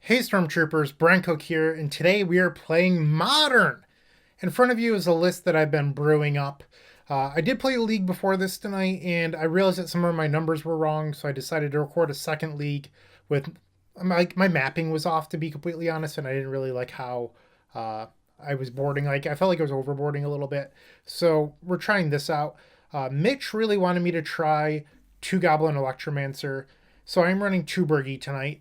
Hey Stormtroopers, Bryant Cook here, and today we are playing Modern. In front of you is a list that I've been brewing up. I did play a league before this tonight, and I realized that some of my numbers were wrong, so I decided to record a second league with my mapping was off, to be completely honest, and I didn't really like how uh, I was boarding. Like I felt like I was overboarding a little bit, so we're trying this out. Mitch really wanted me to try two Goblin Electromancer, so I'm running two Birgi tonight.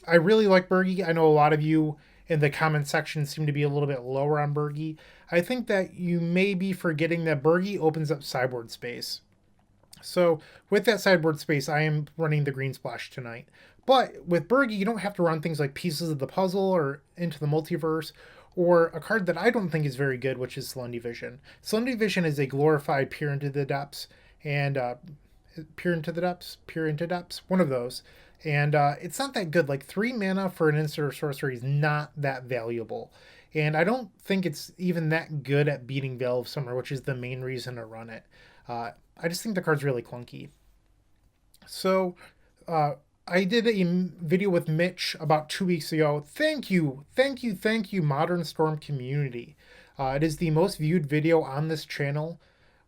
I really like Birgi. I know a lot of you in the comment section seem to be a little bit lower on Birgi. I think that you may be forgetting that Birgi opens up sideboard space. So with that sideboard space, I am running the Green Splash tonight. But with Birgi, you don't have to run things like Pieces of the Puzzle or Into the Multiverse, or a card that I don't think is very good, which is Selene Vision. Selene Vision is a glorified Peer into the Depths, and Peer into Depths, one of those. And it's not that good. Like 3 mana for an instant or sorcery is not that valuable. And I don't think it's even that good at beating Veil of Summer, which is the main reason to run it. I just think the card's really clunky. So uh, I did a video with Mitch about 2 weeks ago. Thank you, Modern Storm community. It is the most viewed video on this channel.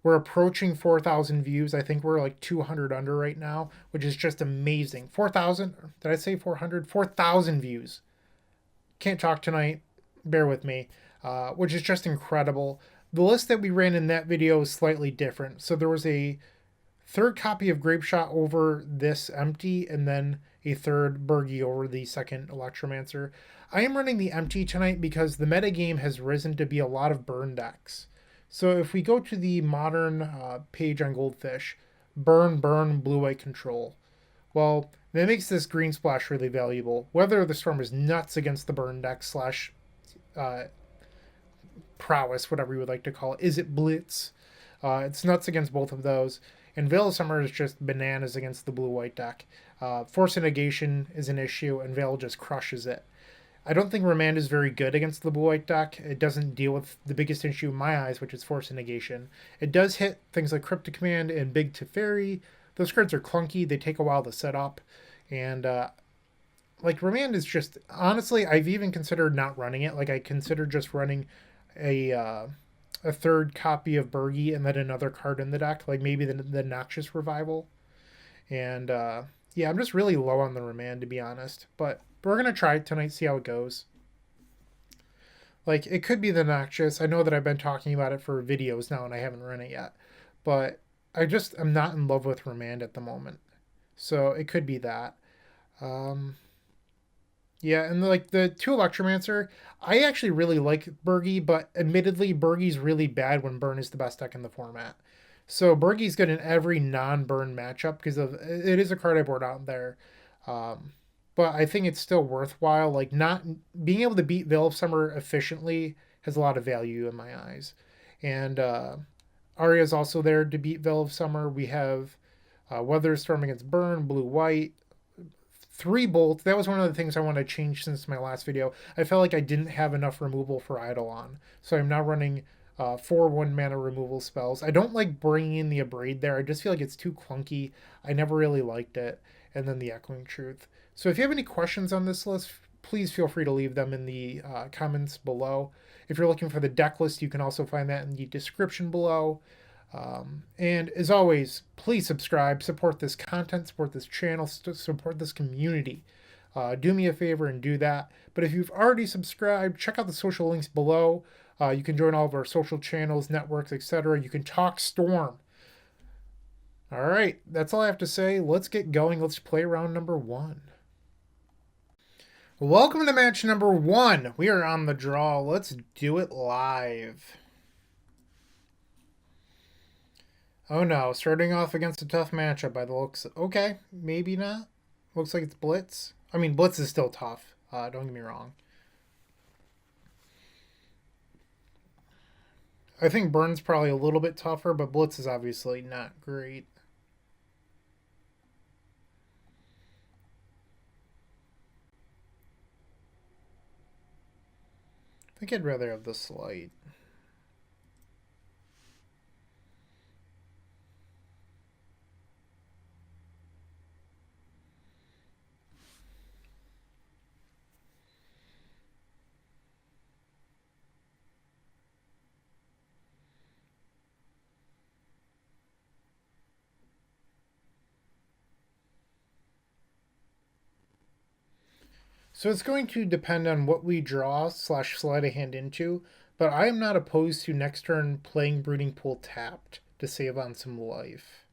We're approaching 4,000 views. I think we're like 200 under right now, which is just amazing. 4,000? Did I say 400? 4,000 views. Can't talk tonight. Bear with me. Which is just incredible. The list that we ran in that video is slightly different. So there was a third copy of Grape Shot over this empty, and then a third Birgi over the second Electromancer. I am running the empty tonight because the metagame has risen to be a lot of burn decks. So if we go to the modern page on Goldfish, burn, blue-white control. Well, that makes this green splash really valuable. Weather of the Storm is nuts against the burn deck slash uh, prowess, whatever you would like to call it. Izzet Blitz? It's nuts against both of those. And Veil of Summer is just bananas against the blue-white deck. Force of Negation is an issue, and Veil just crushes it. I don't think Remand is very good against the blue-white deck. It doesn't deal with the biggest issue in my eyes, which is Force of Negation. It does hit things like Cryptic Command and Big Teferi. Those cards are clunky. They take a while to set up. And like Remand is just, honestly, I've even considered not running it. Like I considered just running a a third copy of Birgi and then another card in the deck, like maybe the Noxious Revival. And yeah, I'm just really low on the Remand, to be honest. But we're going to try it tonight, see how it goes. Like, it could be the Noxious. I know that I've been talking about it for videos now and I haven't run it yet. But I just am not in love with Remand at the moment. So it could be that. Um, yeah, and like the two Electromancer, I actually really like Birgi, but admittedly, Birgi's really bad when Burn is the best deck in the format. So Birgi's good in every non-burn matchup because of it is a card I brought out there. Um, but I think it's still worthwhile. Like not being able to beat Veil of Summer efficiently has a lot of value in my eyes. And Arya's also there to beat Veil of Summer. We have Weather Storm against Burn, Blue White, three bolts. That was one of the things I want to change since my last video. I felt like I didn't have enough removal for Eidolon, so I'm now running 4 1 mana removal spells. I don't like bringing in the Abrade there. I just feel like it's too clunky. I never really liked it. And then the Echoing Truth. So if you have any questions on this list, please feel free to leave them in the comments below. If you're looking for the deck list, you can also find that in the description below. And as always, please subscribe, support this content, support this channel, support this community. Do me a favor and do that. But if you've already subscribed, check out the social links below. You can join all of our social channels, networks, etc. You can talk Storm. All right, that's all I have to say. Let's get going. Let's play round number 1. Welcome to match number 1. We are on the draw. Let's do it live. Oh no, starting off against a tough matchup by the looks. Okay, maybe not. Looks like it's Blitz. I mean, Blitz is still tough. Don't get me wrong. I think Burn's probably a little bit tougher, but Blitz is obviously not great. I think I'd rather have the Slight. So it's going to depend on what we draw slash slide a hand into, but I am not opposed to next turn playing Breeding Pool tapped to save on some life.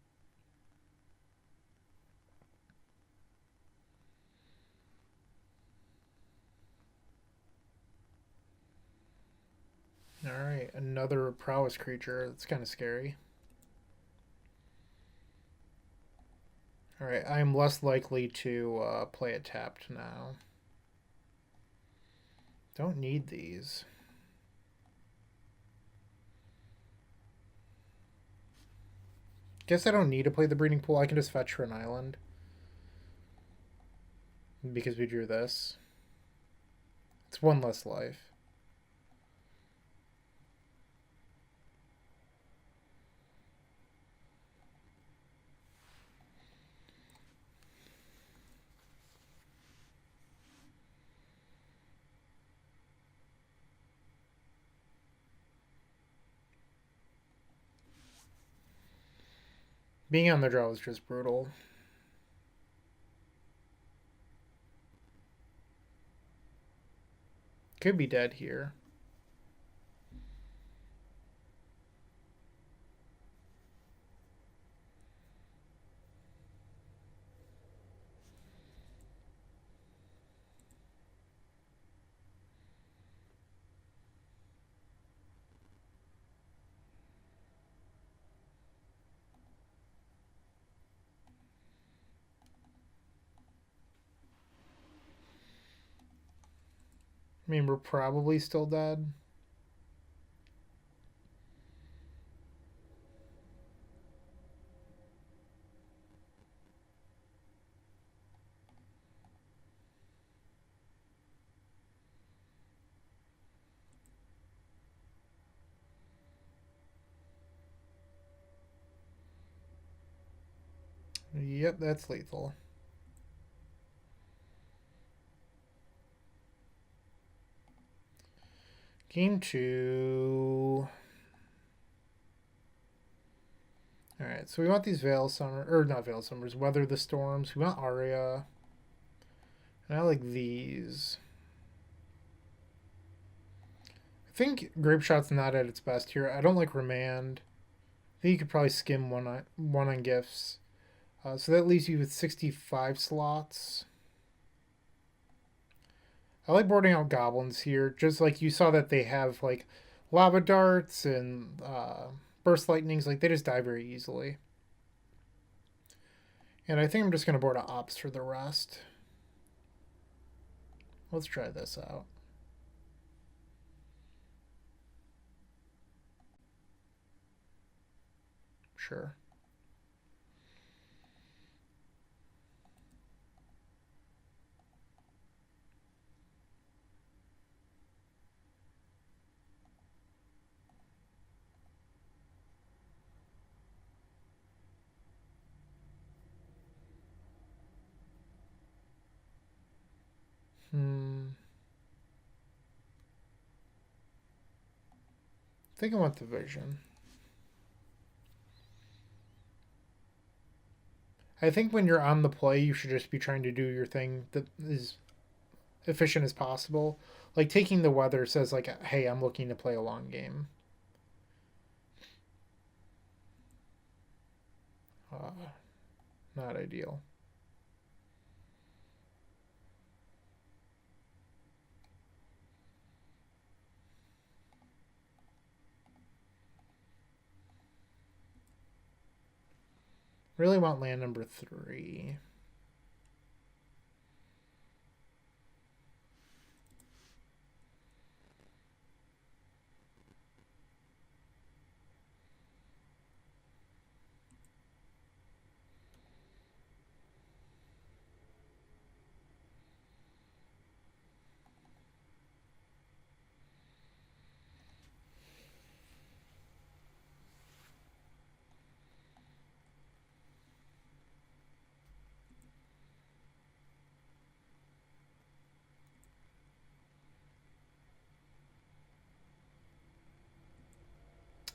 Alright, another prowess creature. That's kind of scary. Alright, I'm less likely to play it tapped now. Don't need these. Guess I don't need to play the Breeding Pool. I can just fetch for an island. Because we drew this. It's one less life. Being on the draw was just brutal. Could be dead here. I mean, we're probably still dead. Yep, that's lethal. Game 2. Alright, so we want these Veil Summer, or not Veil Summers, Weather the Storms. We want Aria. And I like these. I think Grape Shot's not at its best here. I don't like Remand. I think you could probably skim one on gifts. So that leaves you with 65 slots. I like boarding out goblins here. Just like you saw that they have like lava darts and burst lightnings. Like they just die very easily. And I think I'm just going to board out ops for the rest. Let's try this out. Sure. I think I want the vision. I think when you're on the play, you should just be trying to do your thing that is efficient as possible. Like taking the weather says like, hey, I'm looking to play a long game. Not ideal. Really want land number 3.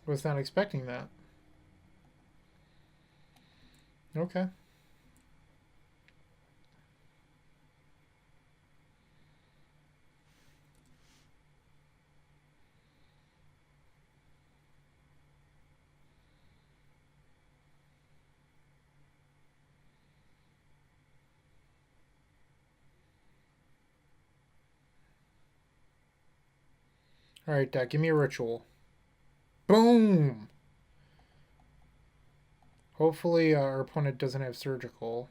Was not expecting that. Okay. Alright, deck, give me a ritual. Boom! Hopefully our opponent doesn't have surgical.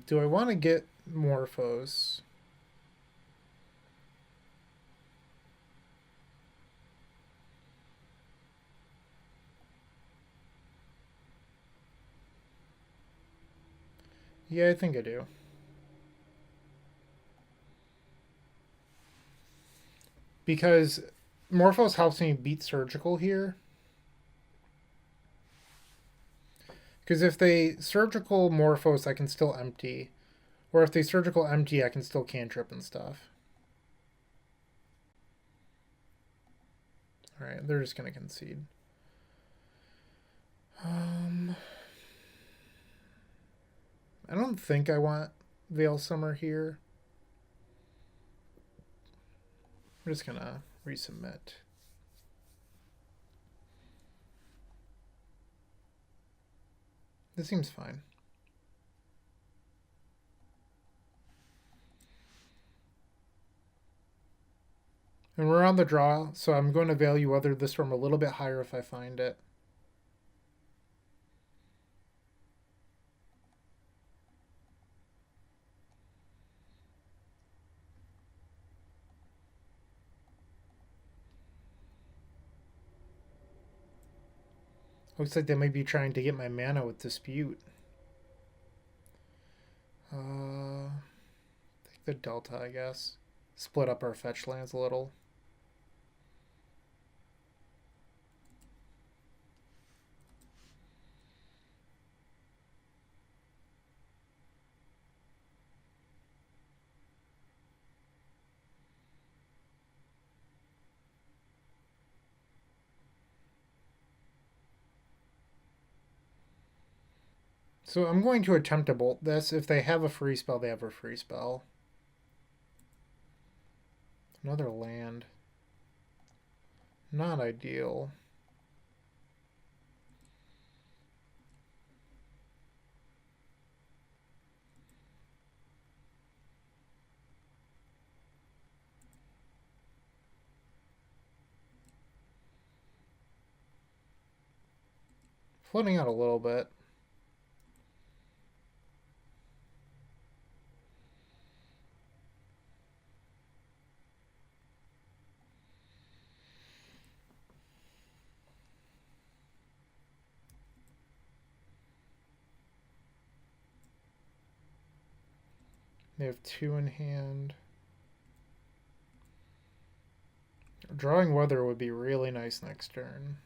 Do I want to get Morphos? Yeah, I think I do. Because Morphos helps me beat surgical here. Because if they surgical Morphos, I can still empty. Or if they surgical empty, I can still cantrip and stuff. Alright, they're just going to concede. I don't think I want Veil Summer here. I'm just going to resubmit. This seems fine. And we're on the draw, so I'm going to value Weather this Storm a little bit higher if I find it. Looks like they might be trying to get my mana with Dispute. Take the Delta, I guess. Split up our fetch lands a little. So I'm going to attempt to bolt this. If they have a free spell, they have a free spell. Another land. Not ideal. Floating out a little bit. They have 2 in hand. Drawing Weather would be really nice next turn.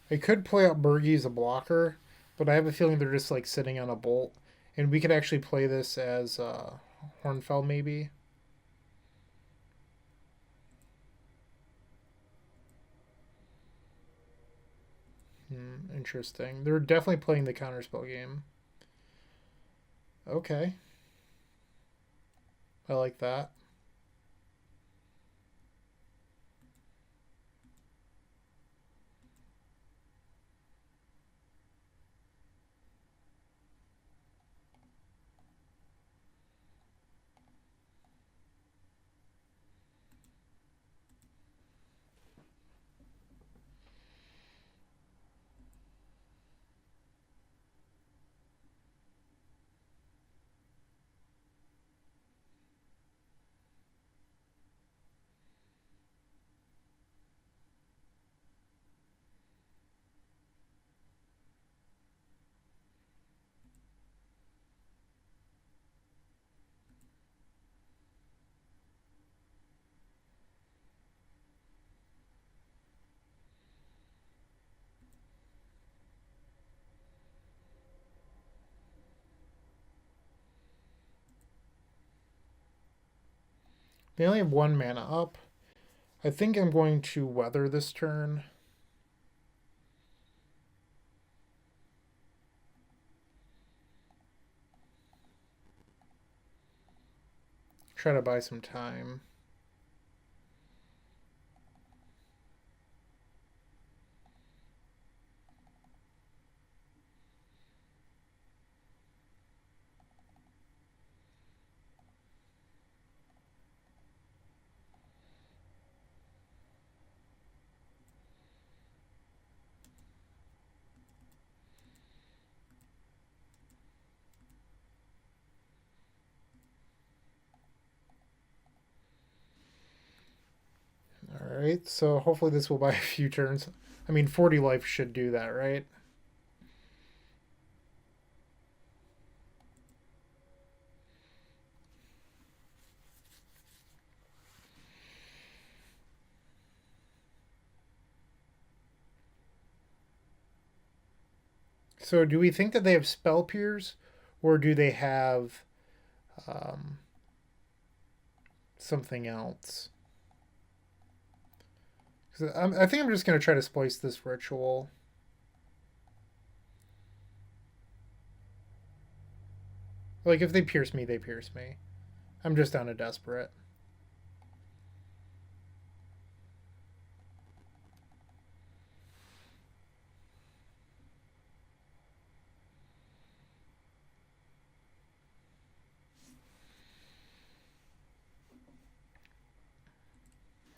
I could play out Birgi as a blocker, but I have a feeling they're just like sitting on a bolt. And we could actually play this as Hornfell maybe. Interesting. They're definitely playing the counterspell game. Okay. I like that. They only have 1 mana up. I think I'm going to weather this turn. Try to buy some time. Alright, so hopefully this will buy a few turns. I mean, 40 life should do that, right? So do we think that they have spell pierce, or do they have um, something else? I think I'm just going to try to splice this ritual. Like, if they pierce me, they pierce me. I'm just down to desperate.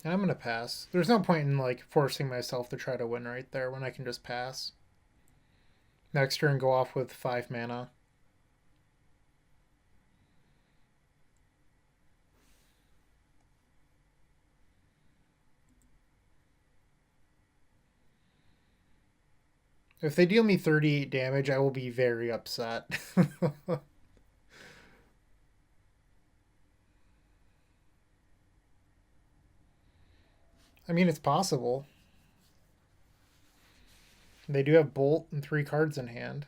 And I'm going to pass. There's no point in, like, forcing myself to try to win right there when I can just pass. Next turn, go off with 5 mana. If they deal me 38 damage, I will be very upset. I mean, it's possible. They do have Bolt and 3 cards in hand.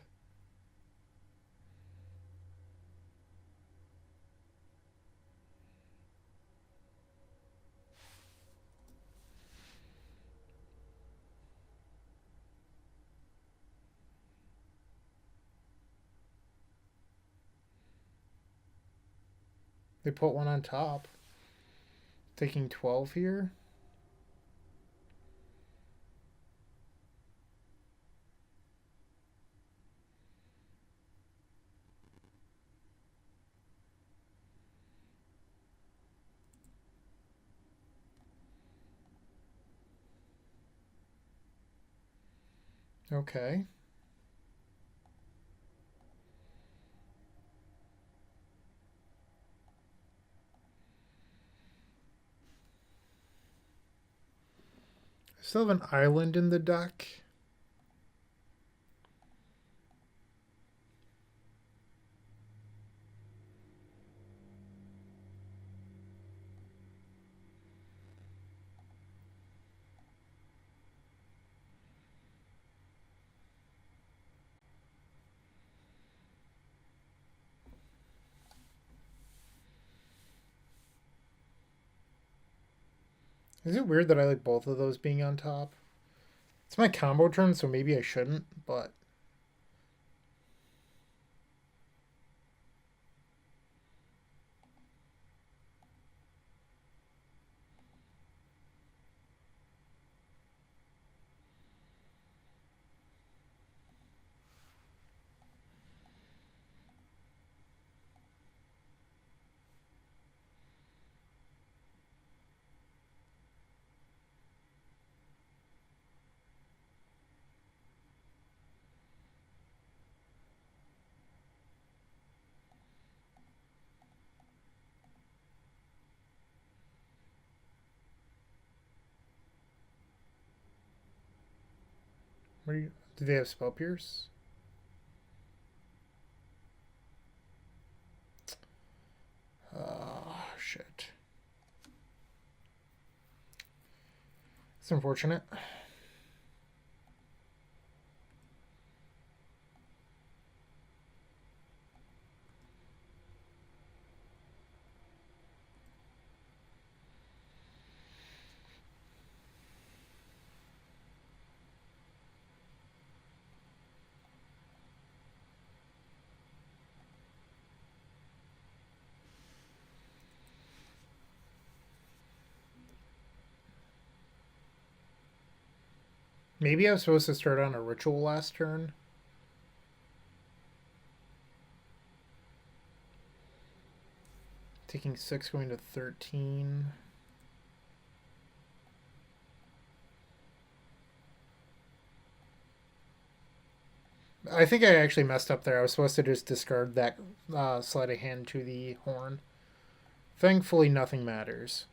They put one on top. Taking 12 here. Okay. I still have an island in the deck. Is it weird that I like both of those being on top? It's my combo turn, so maybe I shouldn't, but do they have spell pierce? Shit. It's unfortunate. Maybe I was supposed to start on a ritual last turn. Taking 6, going to 13. I think I actually messed up there. I was supposed to just discard that sleight of hand to the horn. Thankfully, nothing matters.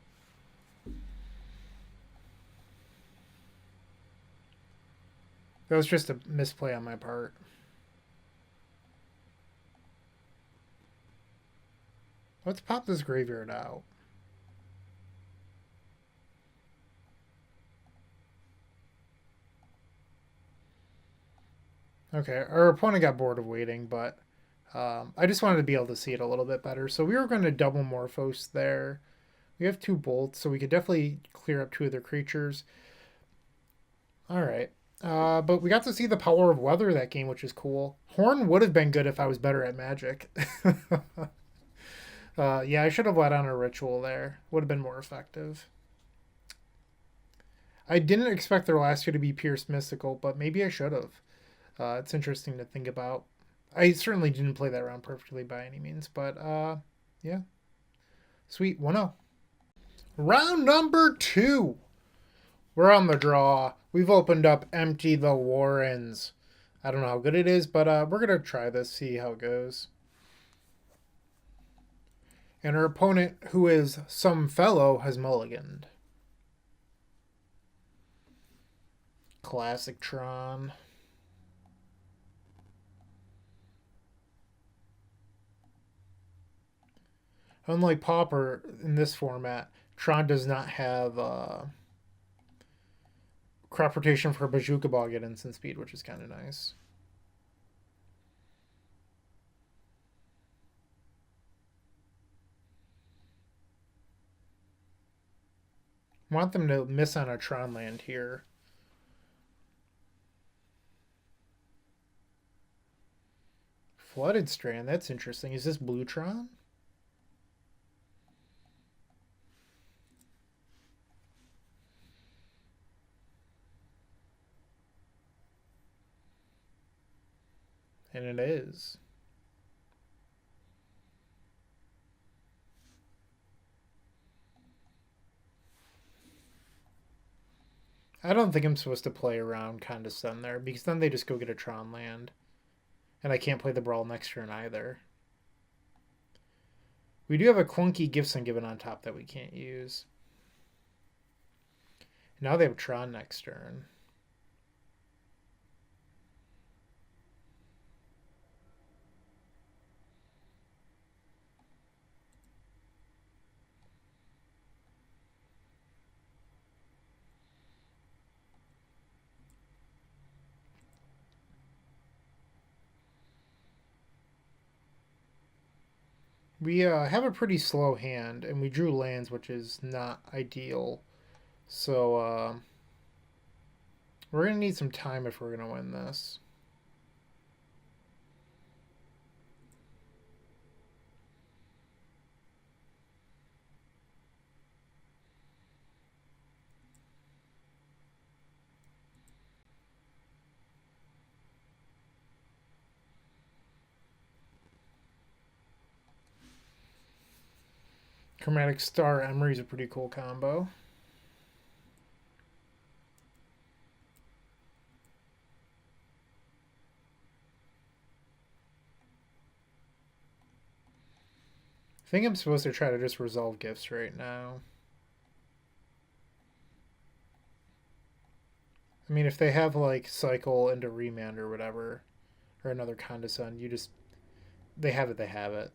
That was just a misplay on my part. Let's pop this graveyard out. Okay, our opponent got bored of waiting, but I just wanted to be able to see it a little bit better. So we were going to double Morphos there. We have 2 bolts, so we could definitely clear up 2 of their creatures. All right. But we got to see the power of weather that game, which is cool. Horn would have been good if I was better at Magic. Yeah, I should have let on a ritual there. Would have been more effective. I didn't expect their last 2 to be Pierce Mystical, but maybe I should have. It's interesting to think about. I certainly didn't play that round perfectly by any means, but yeah. Sweet, 1-0. Round number 2. We're on the draw. We've opened up Empty the Warrens. I don't know how good it is, but we're going to try this, see how it goes. And our opponent, who is Somefellow, has mulliganed. Classic Tron. Unlike Pauper in this format, Tron does not have crop rotation for Bazooka Ball at instant speed, which is kind of nice. Want them to miss on a Tron land here. Flooded Strand, that's interesting. Is this Blue Tron? And it is. I don't think I'm supposed to play around Condescend there, because then they just go get a Tron land. And I can't play the Brawl next turn either. We do have a clunky Gifts Ungiven on top that we can't use. Now they have Tron next turn. We have a pretty slow hand, and we drew lands, which is not ideal. So we're going to need some time if we're going to win this. Chromatic Star Emery is a pretty cool combo. I think I'm supposed to try to just resolve gifts right now. I mean, if they have like Cycle into Remand or whatever, or another Condescend, you just, they have it, they have it.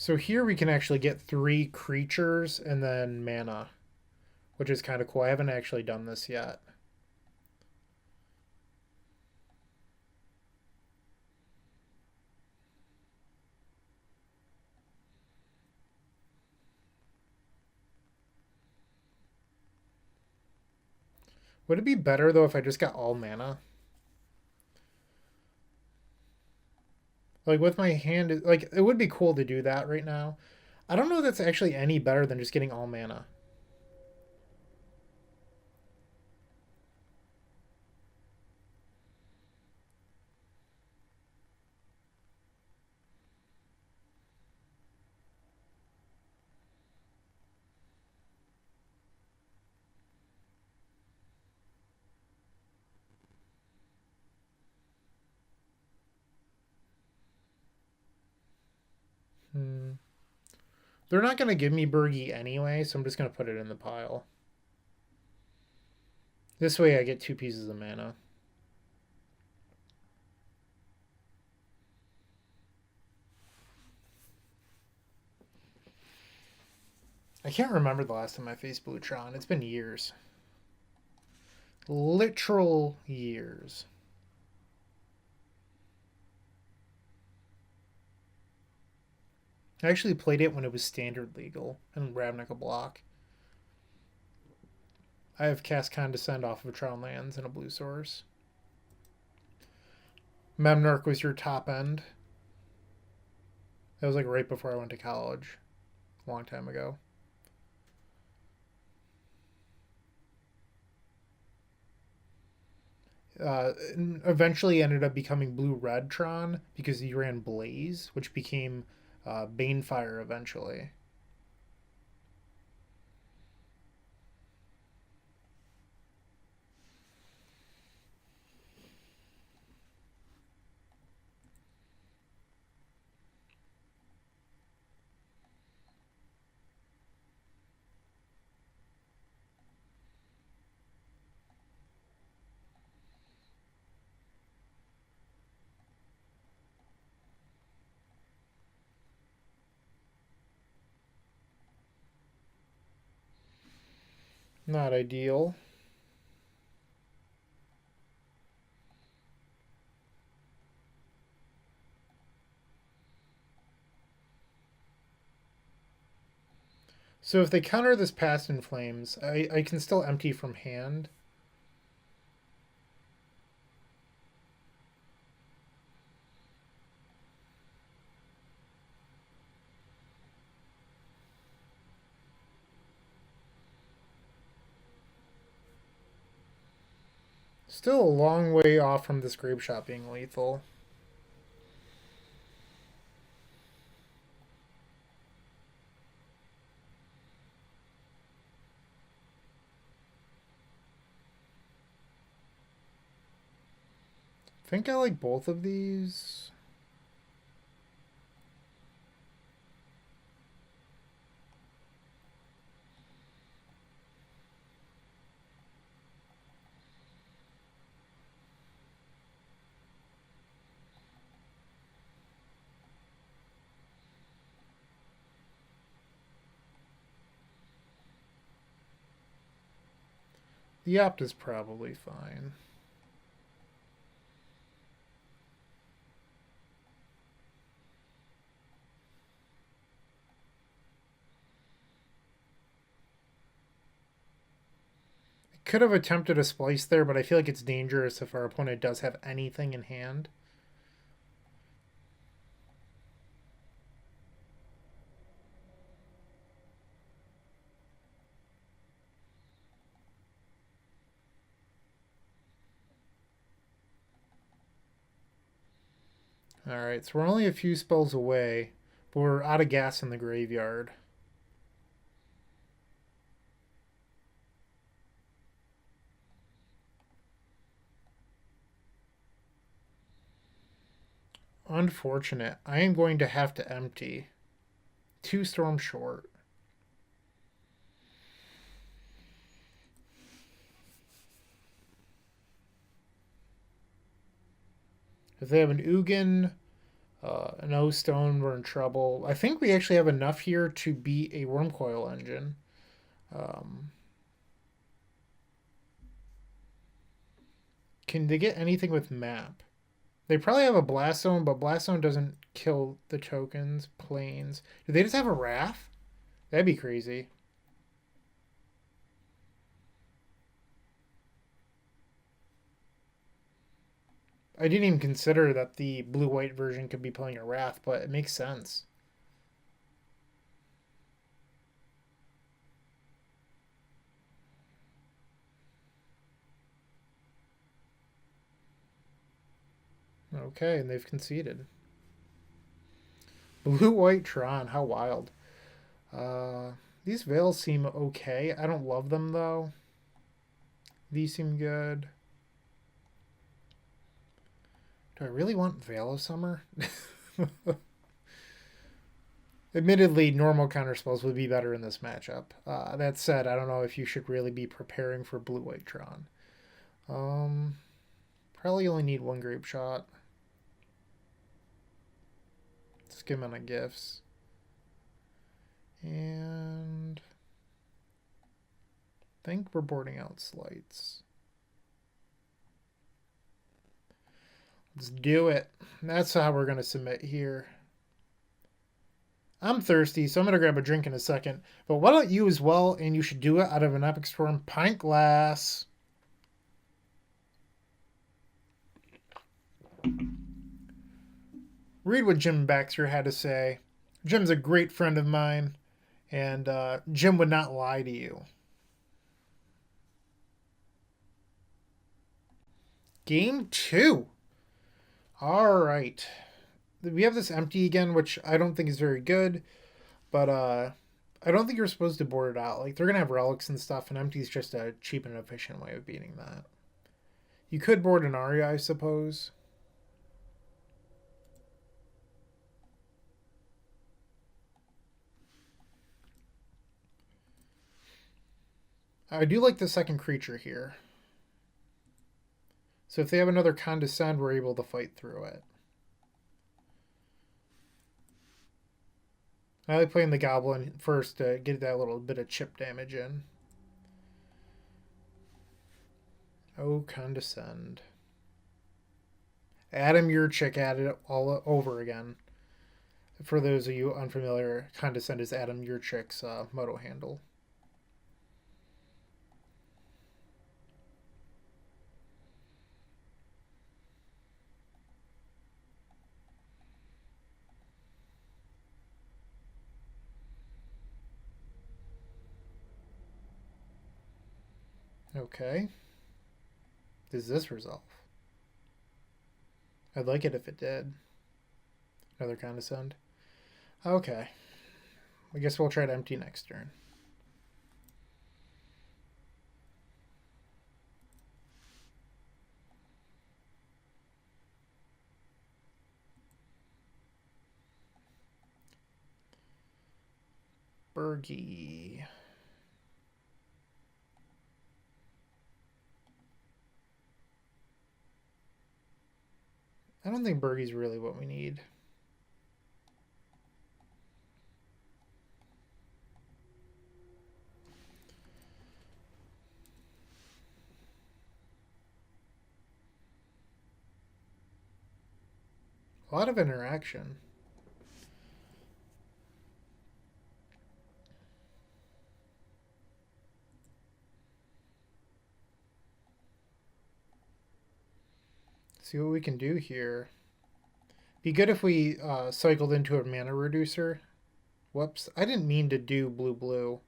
So here we can actually get 3 creatures and then mana, which is kind of cool. I haven't actually done this yet. Would it be better though if I just got all mana? Like with my hand, like it would be cool to do that right now. I don't know if that's actually any better than just getting all mana. Hmm. They're not going to give me Birgi anyway, so I'm just going to put it in the pile. This way I get 2 pieces of mana. I can't remember the last time I faced Blue Tron. It's been years. Literal years. I actually played it when it was standard legal in Ravnica block. I have cast Condescend off of Tron lands and a blue source. Memnarch was your top end. That was like right before I went to college. A long time ago. Eventually ended up becoming blue-red Tron because he ran Blaze, which became Banefire eventually. Not ideal. So if they counter this Past in Flames, I can still empty from hand. Still a long way off from this Grape Shot being lethal. I think I like both of these. The Opt is probably fine. Could have attempted a splice there, but I feel like it's dangerous if our opponent does have anything in hand. Alright, so we're only a few spells away, but we're out of gas in the graveyard. Unfortunate. I am going to have to empty. 2 storm short. If they have an Ugin, an O-Stone, we're in trouble. I think we actually have enough here to beat a Wormcoil Engine. Can they get anything with map? They probably have a Blast Zone, but Blast Zone doesn't kill the tokens. Planes. Do they just have a Wrath? That'd be crazy. I didn't even consider that the blue-white version could be playing a Wrath, but it makes sense. Okay, and they've conceded. Blue-white Tron, how wild. Uh, these veils seem okay. I don't love them, though. These seem good. Do I really want Veil of Summer? Admittedly, normal counterspells would be better in this matchup. That said, I don't know if you should really be preparing for blue-white Tron. Probably only need one grape shot. Skim on a gifts. And I think we're boarding out slights. Let's do it. That's how we're going to submit here. I'm thirsty, so I'm going to grab a drink in a second. But why don't you as well, and you should do it out of an Epic Storm pint glass. Read what Jim Baxter had to say. Jim's a great friend of mine, and Jim would not lie to you. Game 2. All right. We have this empty again, which I don't think is very good, but I don't think you're supposed to board it out. Like, they're going to have relics and stuff, and empty is just a cheap and efficient way of beating that. You could board an Aria, I suppose. I do like the second creature here. So if they have another Condescend, we're able to fight through it. I like playing the Goblin first to get that little bit of chip damage in. Oh, Condescend. Adam Yurchik added it all over again. For those of you unfamiliar, Condescend is Adam Yurchik's moto handle. Okay. Does this resolve? I'd like it if it did. Another Condescend. Okay. I guess we'll try to empty next turn. Birgi. I don't think Birgi's really what we need. A lot of interaction. See what we can do here. Be good if we cycled into a mana reducer. Whoops. I didn't mean to do blue-blue.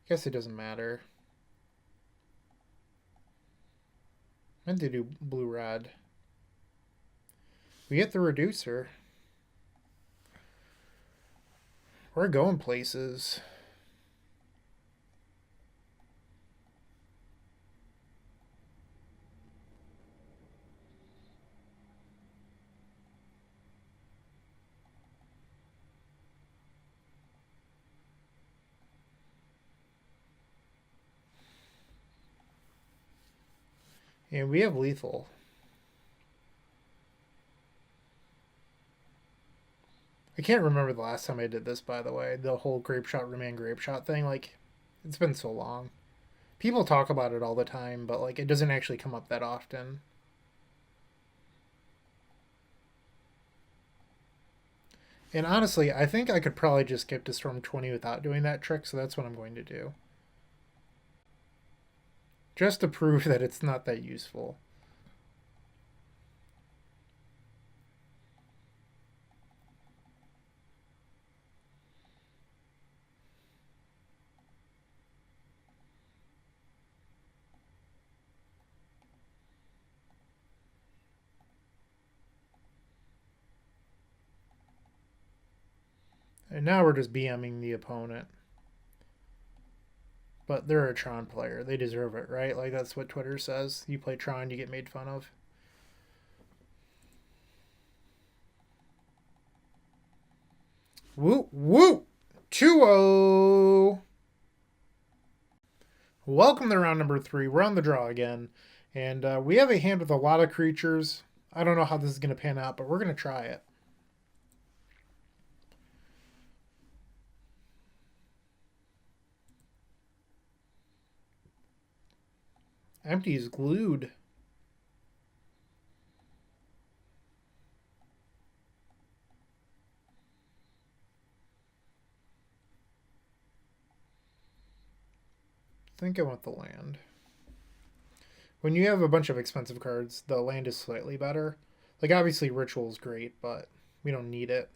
Guess it doesn't matter. I meant to do blue-red. We get the reducer. We're going places. And we have lethal. I can't remember the last time I did this, by the way. The whole grape shot, remand grape shot thing. Like, it's been so long. People talk about it all the time, but like it doesn't actually come up that often. And honestly, I think I could probably just skip to Storm 20 without doing that trick, so that's what I'm going to do. Just to prove that it's not that useful. And now we're just BMing the opponent. But they're a Tron player. They deserve it, right? Like, that's what Twitter says. You play Tron, you get made fun of. Woo, woo! 2-0! Welcome to round number 3. We're on the draw again. And we have a hand with a lot of creatures. I don't know how this is going to pan out, but we're going to try it. Empty is glued. I think I want the land. When you have a bunch of expensive cards, the land is slightly better. Like, obviously, Ritual is great, but we don't need it.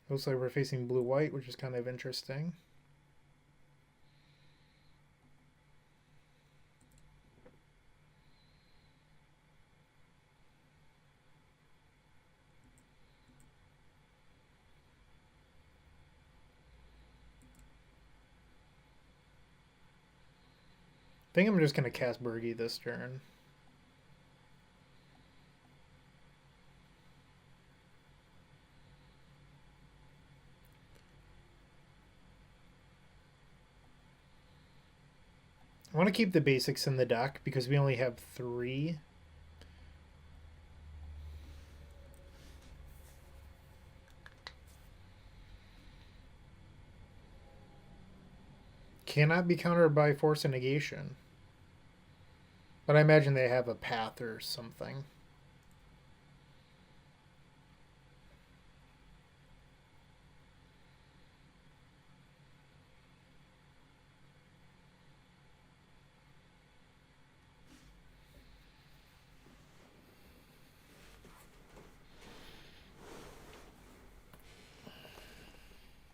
Looks like we're facing blue-white, which is kind of interesting. I think I'm just going to cast Birgi this turn. I want to keep the basics in the deck because we only have 3. Cannot be countered by Force and Negation. But I imagine they have a path or something.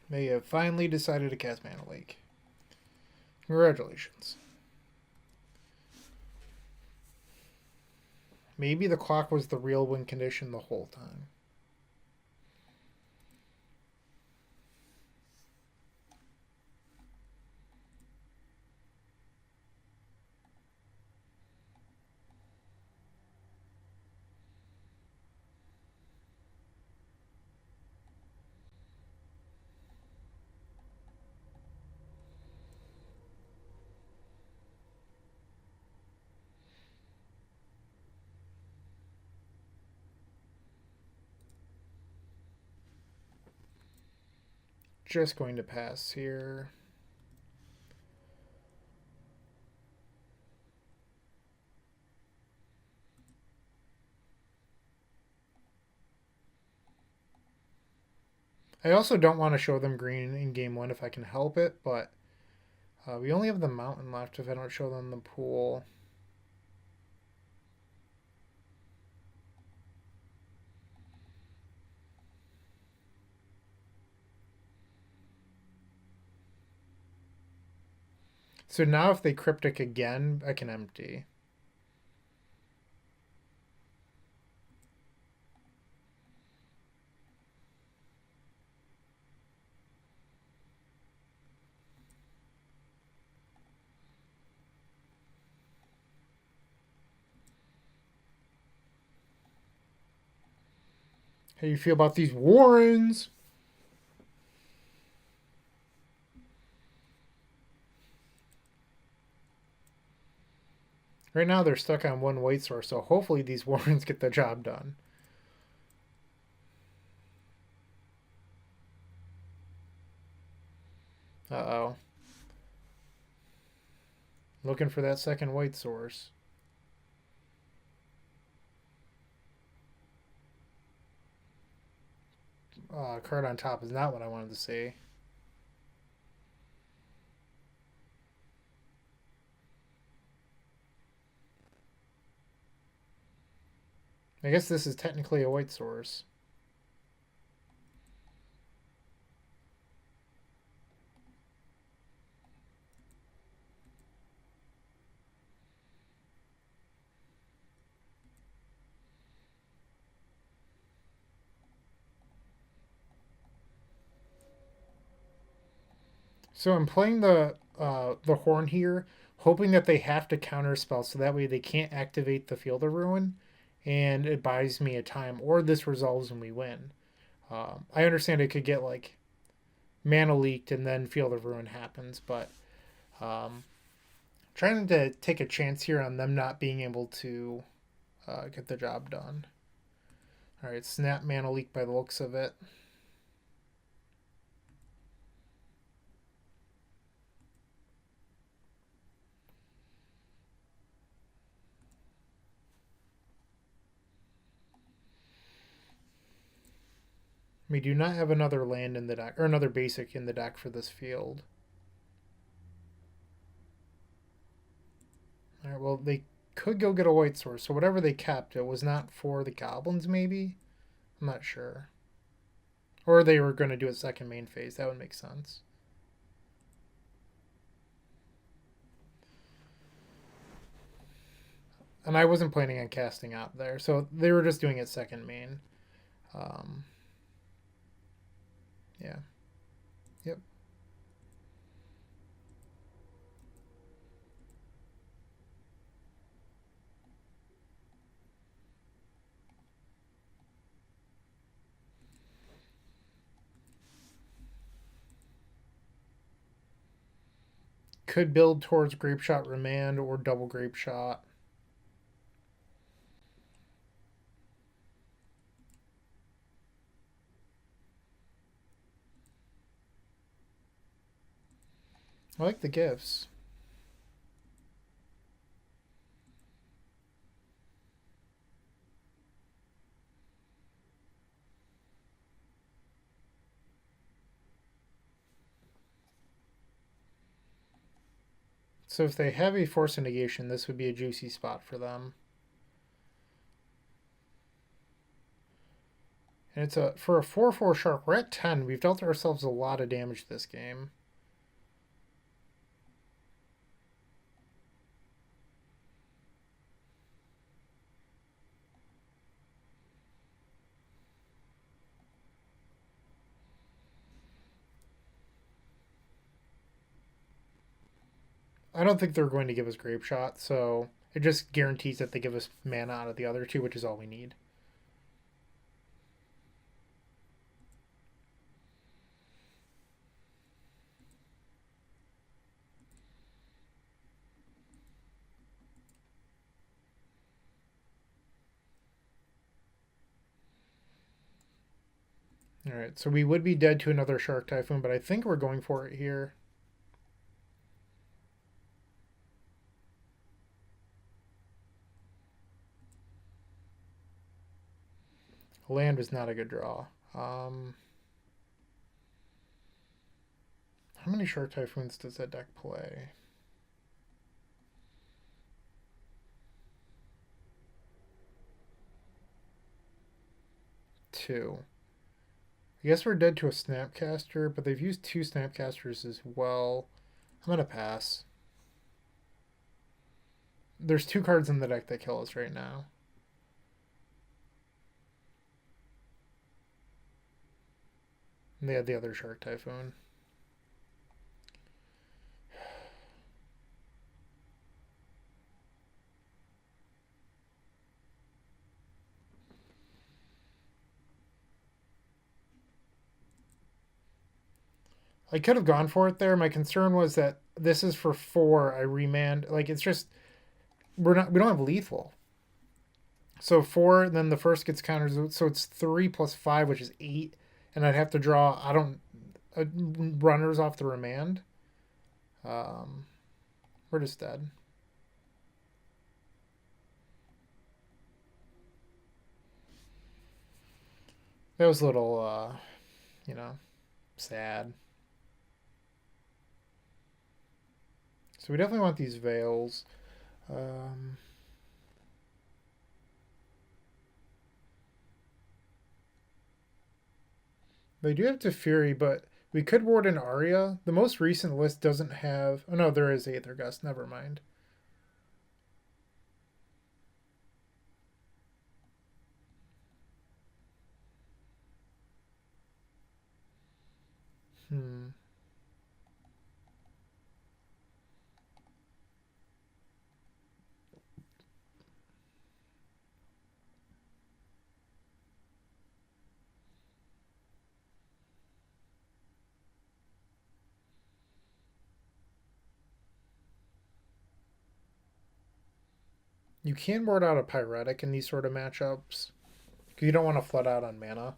They have finally decided to cast Mana Lake. Congratulations. Maybe the clock was the real win condition the whole time. Just going to pass here. I also don't want to show them green in game 1 if I can help it, but we only have the mountain left if I don't show them the pool. So now if they cryptic again, I can empty. How do you feel about these Warrens? Right now they're stuck on 1 white source, so hopefully these Warrens get the job done. Uh-oh. Looking for that second white source. Card on top is not what I wanted to see. I guess this is technically a white source. So I'm playing the horn here, hoping that they have to counter spell, so that way they can't activate the Field of Ruin, and it buys me a time, or this resolves and we win. I understand it could get like mana leaked and then Field of Ruin happens, but um, trying to take a chance here on them not being able to get the job done. All right, snap mana leak by the looks of it. We do not have another land in the deck, or another basic in the deck for this field. All right, well, they could go get a white source, so whatever they kept, it was not for the goblins, maybe? I'm not sure. Or they were going to do a second main phase. That would make sense. And I wasn't planning on casting out there, so they were just doing it second main. Um, yeah. Yep. Could build towards Grape Shot Remand or double Grape Shot. I like the gifts. So if they have a Force of Negation, this would be a juicy spot for them. And it's for a 4/4 shark. We're at 10. We've dealt ourselves a lot of damage this game. I don't think they're going to give us Grape Shot, so it just guarantees that they give us mana out of the other two, which is all we need. All right, so we would be dead to another Shark Typhoon, but I think we're going for it here. Land was not a good draw. How many Shark Typhoons does that deck play? Two. I guess we're dead to a Snapcaster, but they've used two Snapcasters as well. I'm going to pass. There's two cards in the deck that kill us right now. And they had the other Shark Typhoon. I could have gone for it there. My concern was that this is for 4. I remand. Like, it's just we don't have lethal. So 4, then the first gets countered. So it's 3 plus 5, which is 8, and I'd have to draw. I don't runners off the remand. We're just dead. That was a little, sad. So we definitely want these veils. They do have Teferi, but we could ward an Aria. The most recent list doesn't have. Oh no, there is Aether Gust. Never mind. Hmm. You can board out a Pyretic in these sort of matchups. Because you don't want to flood out on mana.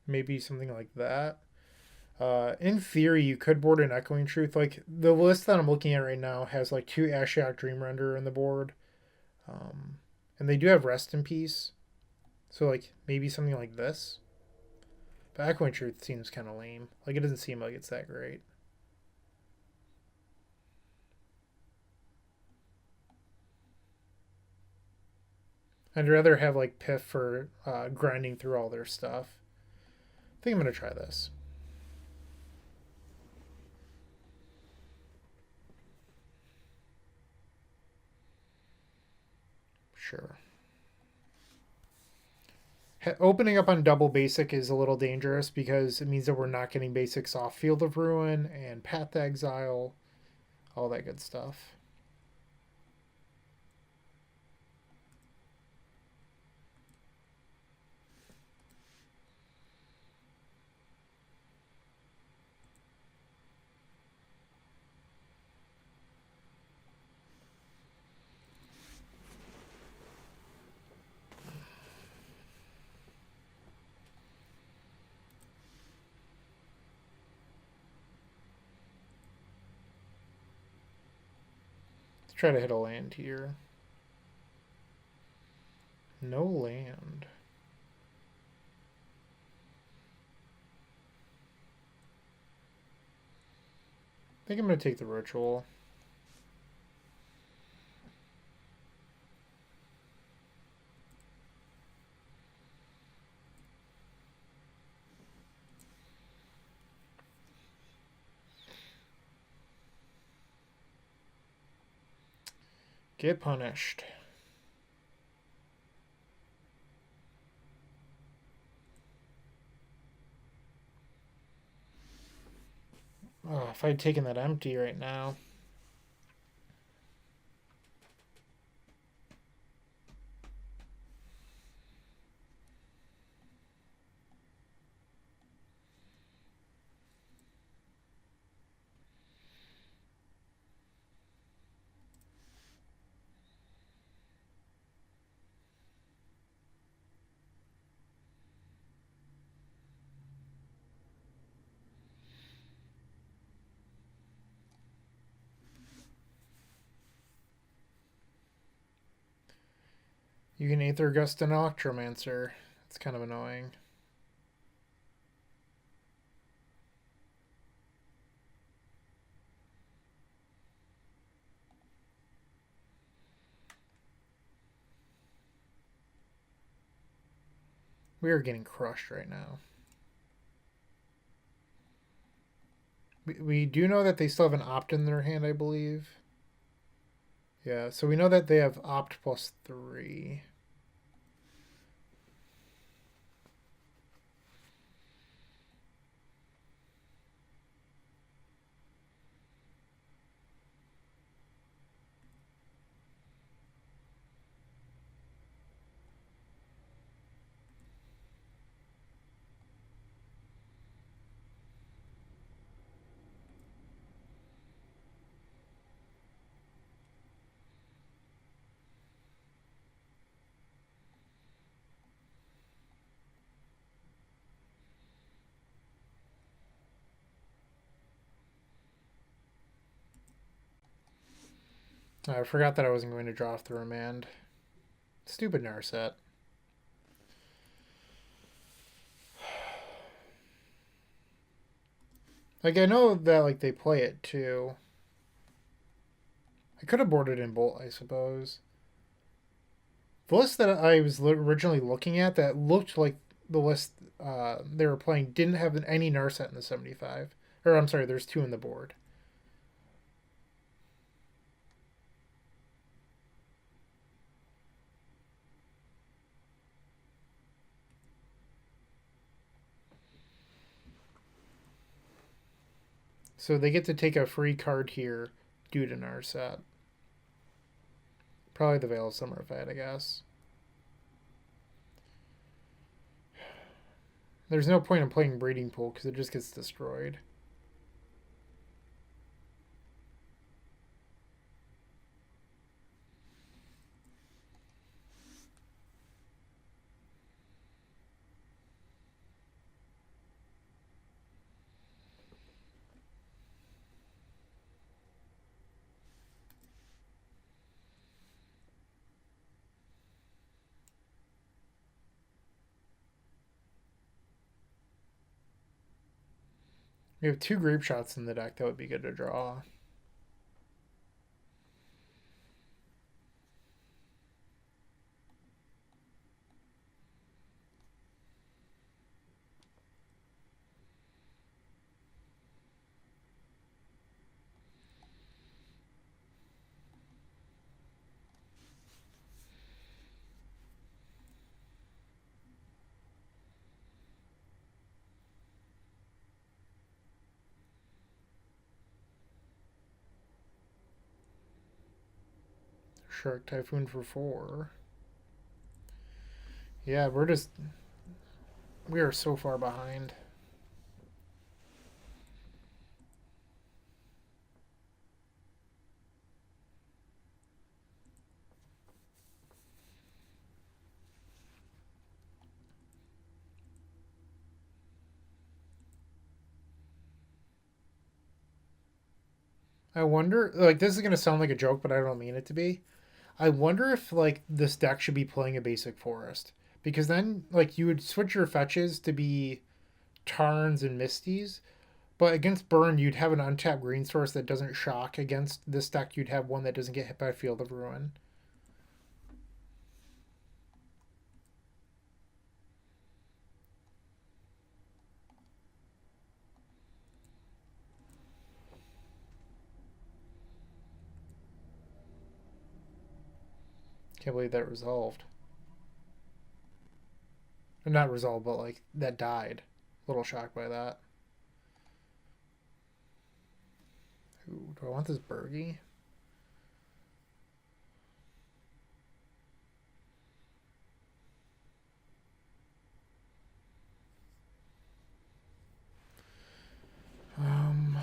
Maybe something like that. In theory, you could board an Echoing Truth. Like, the list that I'm looking at right now has, like, 2 Ashiok Dreamrender in the board. And they do have Rest in Peace. So, like, maybe something like this. But Echoing Truth seems kind of lame. Like, it doesn't seem like it's that great. I'd rather have, like, Piff for grinding through all their stuff. I think I'm going to try this. Sure. Opening up on double basic is a little dangerous because it means that we're not getting basics off Field of Ruin and Path to Exile, all that good stuff. Try to hit a land here. No land. I think I'm going to take the ritual. Get punished. Oh, if I'd taken that empty right now. You can Aether Gust an Electromancer. It's kind of annoying. We are getting crushed right now. We do know that they still have an Opt in their hand, I believe. Yeah, so we know that they have Opt +3. I forgot that I wasn't going to draw off the Remand. Stupid Narset. Like, I know that, like, they play it, too. I could have boarded in Bolt, I suppose. The list that I was originally looking at that looked like the list they were playing didn't have any Narset in the 75. Or, I'm sorry, there's 2 in the board. So they get to take a free card here due to Narset. Probably the Veil of Summer Fate, I guess. There's no point in playing Breeding Pool because it just gets destroyed. We have 2 Grape Shots in the deck that would be good to draw. Shark Typhoon for 4. Yeah, we are so far behind. I wonder, like, this is going to sound like a joke, but I don't mean it to be. I wonder if, like, this deck should be playing a basic forest. Because then, like, you would switch your fetches to be Tarns and Misties. But against Burn, you'd have an untapped green source that doesn't shock. Against this deck, you'd have one that doesn't get hit by Field of Ruin. Can't believe that resolved. Or not resolved, but, like, that died. A little shocked by that. Ooh, do I want this Birgi? Um,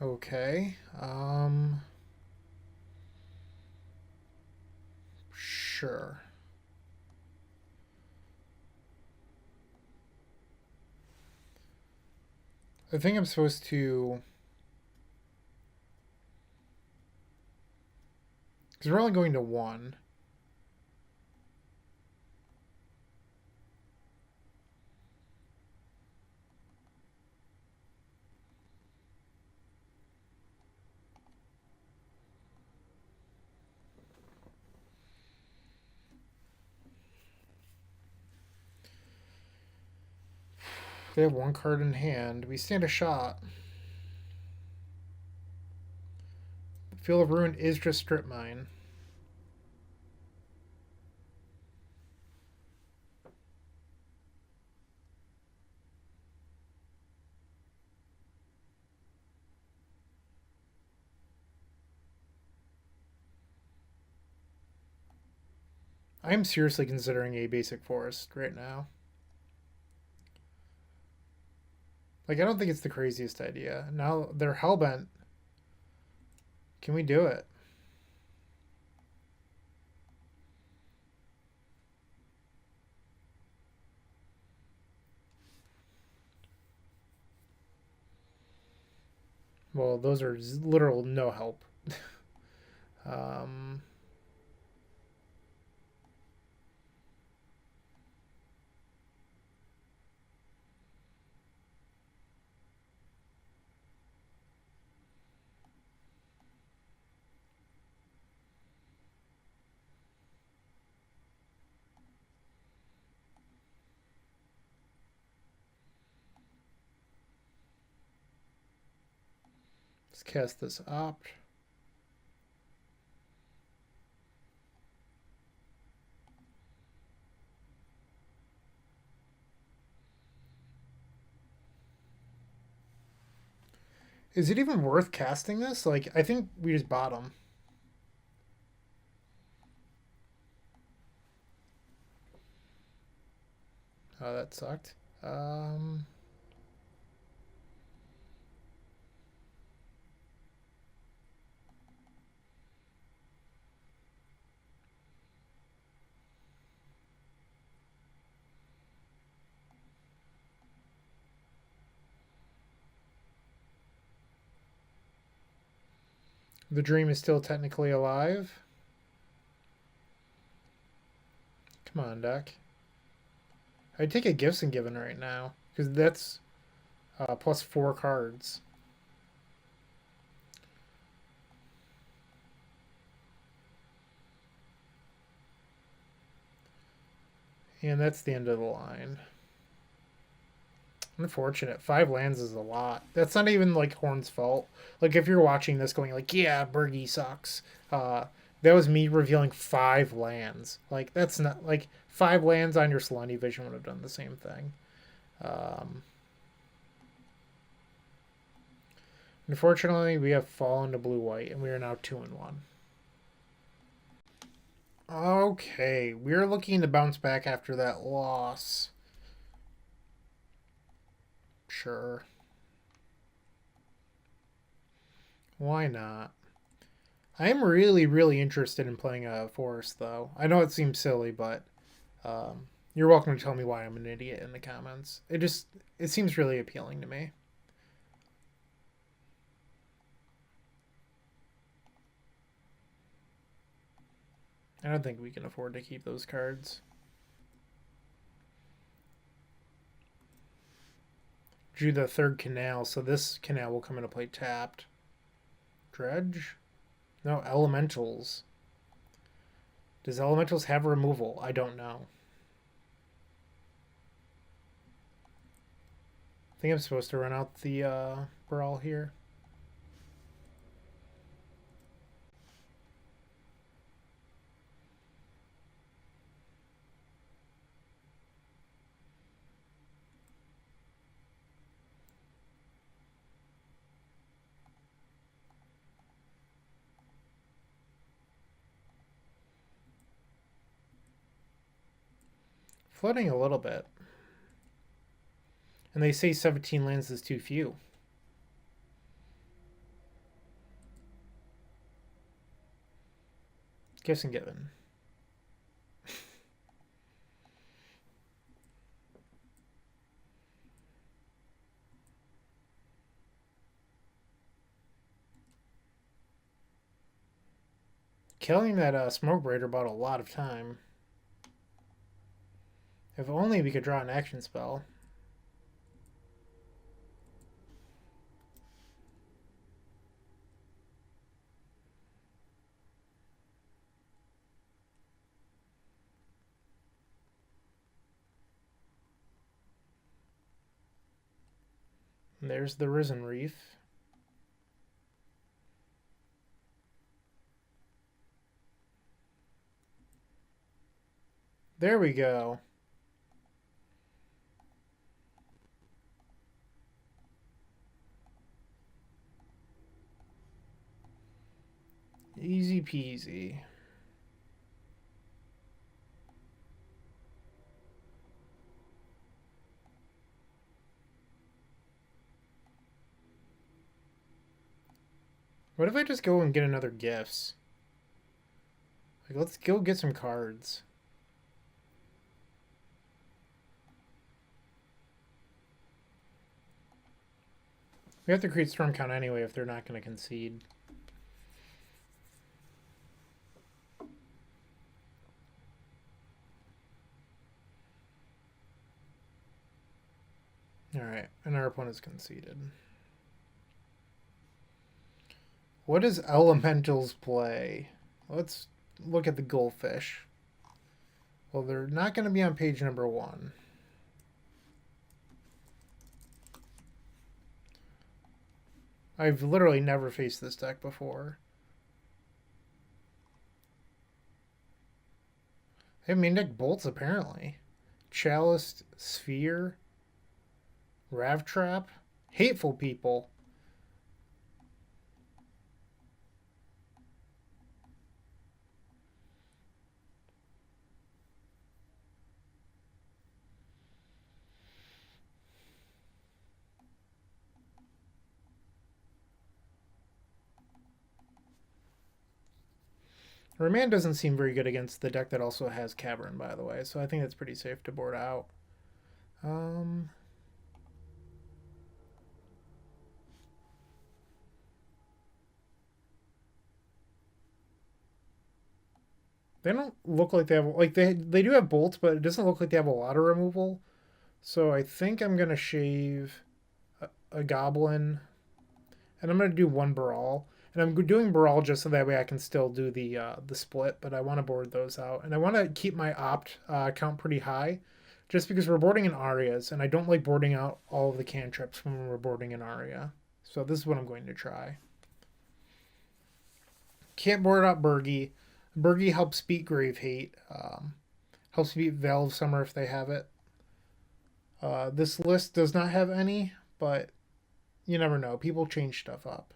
okay. Sure. I think I'm supposed to. Because we're only going to 1. They have 1 card in hand. We stand a shot. Field of Ruin is just Strip Mine. I am seriously considering a basic forest right now. Like, I don't think it's the craziest idea. Now they're hellbent. Can we do it? Well, those are literal no help. um, let's cast this opt. Is it even worth casting this? Like, I think we just bottom. Oh, that sucked. The dream is still technically alive. Come on, deck. I'd take a Gifts and Given right now, because that's plus 4 cards. And that's the end of the line. Unfortunate. 5 lands is a lot. That's not even like Horn's fault. Like if you're watching this going like, yeah, Birgi sucks. That was me revealing 5 lands. Like that's not like 5 lands on your Selene Vision would have done the same thing. Unfortunately, we have fallen to blue-white, and we are now 2-1. Okay, we're looking to bounce back after that loss. Sure. Why not? I am really, really interested in playing a forest, though. I know it seems silly, but you're welcome to tell me why I'm an idiot in the comments. It seems really appealing to me. I don't think we can afford to keep those cards. Drew the 3rd canal, so this canal will come into play tapped. Dredge? No, elementals. Does elementals have removal? I don't know. I think I'm supposed to run out the brawl here. Floating a little bit. And they say 17 lands is too few. Gifts and Given. Killing that Smoke Braider bought a lot of time. If only we could draw an action spell. And there's the Risen Reef. There we go. Easy peasy. What if I just go and get another gifts? Like, let's go get some cards. We have to create storm count anyway if they're not going to concede. Alright, and our opponent's conceded. What does Elementals play? Let's look at the goldfish. Well, they're not going to be on page number 1. I've literally never faced this deck before. They have main deck bolts, apparently. Chalice, Sphere, Rav Trap. Hateful people. Remand doesn't seem very good against the deck that also has Cavern, by the way, so I think that's pretty safe to board out. They don't look like they have, like, they do have bolts, but it doesn't look like they have a lot of removal. So I think I'm going to shave a Goblin, and I'm going to do one Brawl. And I'm doing Brawl just so that way I can still do the split, but I want to board those out. And I want to keep my opt count pretty high, just because we're boarding in Arias, and I don't like boarding out all of the cantrips when we're boarding an Aria. So this is what I'm going to try. Can't board out Birgi. Birgi helps beat Grave Hate. Helps beat Veil of Summer if they have it. This list does not have any, but you never know. People change stuff up.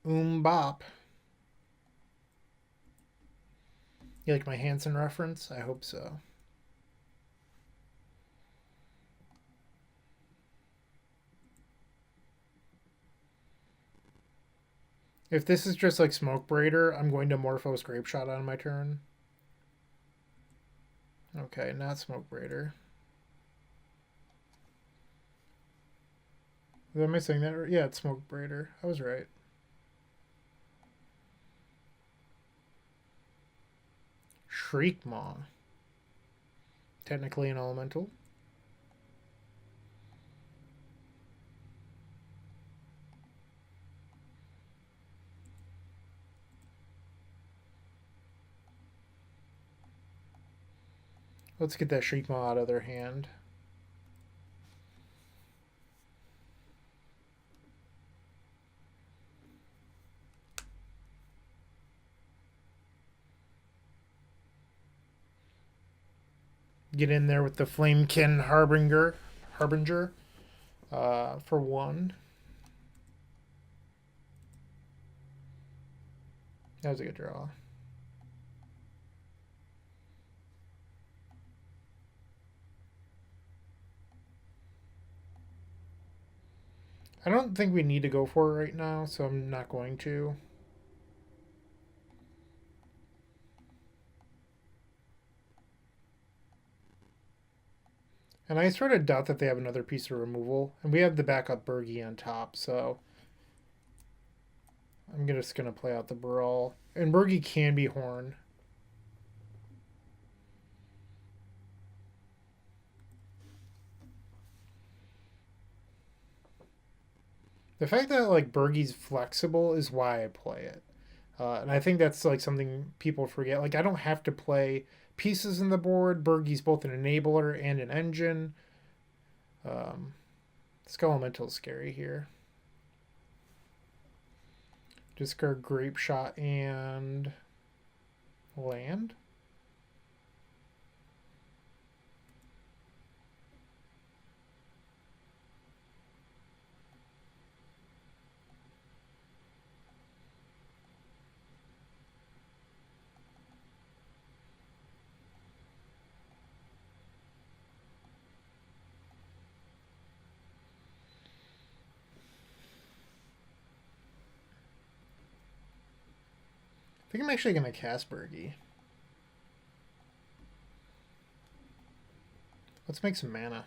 Bop. You like my Hanson reference? I hope so. If this is just like Smoke Braider, I'm going to Morphos Grape Shot on my turn. Okay, not Smoke Braider. Am I saying that? Yeah, it's Smoke Braider. I was right. Shriekmaw. Technically an elemental. Let's get that Shriekmaw out of their hand. Get in there with the Flamekin Harbinger for 1. That was a good draw. I don't think we need to go for it right now, so I'm not going to. And I sort of doubt that they have another piece of removal. And we have the backup Birgi on top, so I'm just going to play out the Brawl. And Birgi can be Horn. The fact that like Birgi's flexible is why I play it. And I think that's like something people forget. Like I don't have to play pieces in the board. Birgi's both an enabler and an engine. Skull Elemental is scary here. Discard Grape Shot and land. think I'm actually going to cast Birgi. Let's make some mana.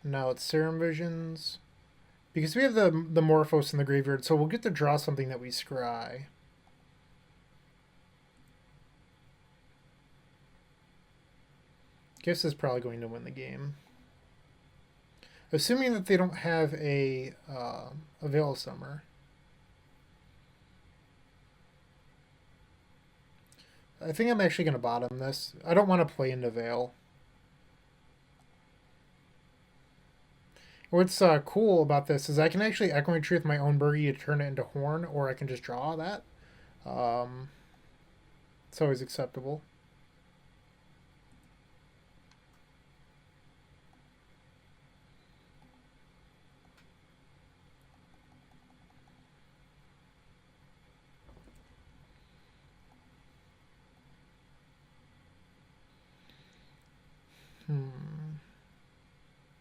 Now it's Serum Visions. Because we have the Morphos in the graveyard, so we'll get to draw something that we scry. Guess is probably going to win the game. Assuming that they don't have a Veil of Summer. I think I'm actually going to bottom this. I don't want to play into Veil. What's cool about this is I can actually Echoing Tree with my own Birgi to turn it into Horn, or I can just draw that. It's always acceptable.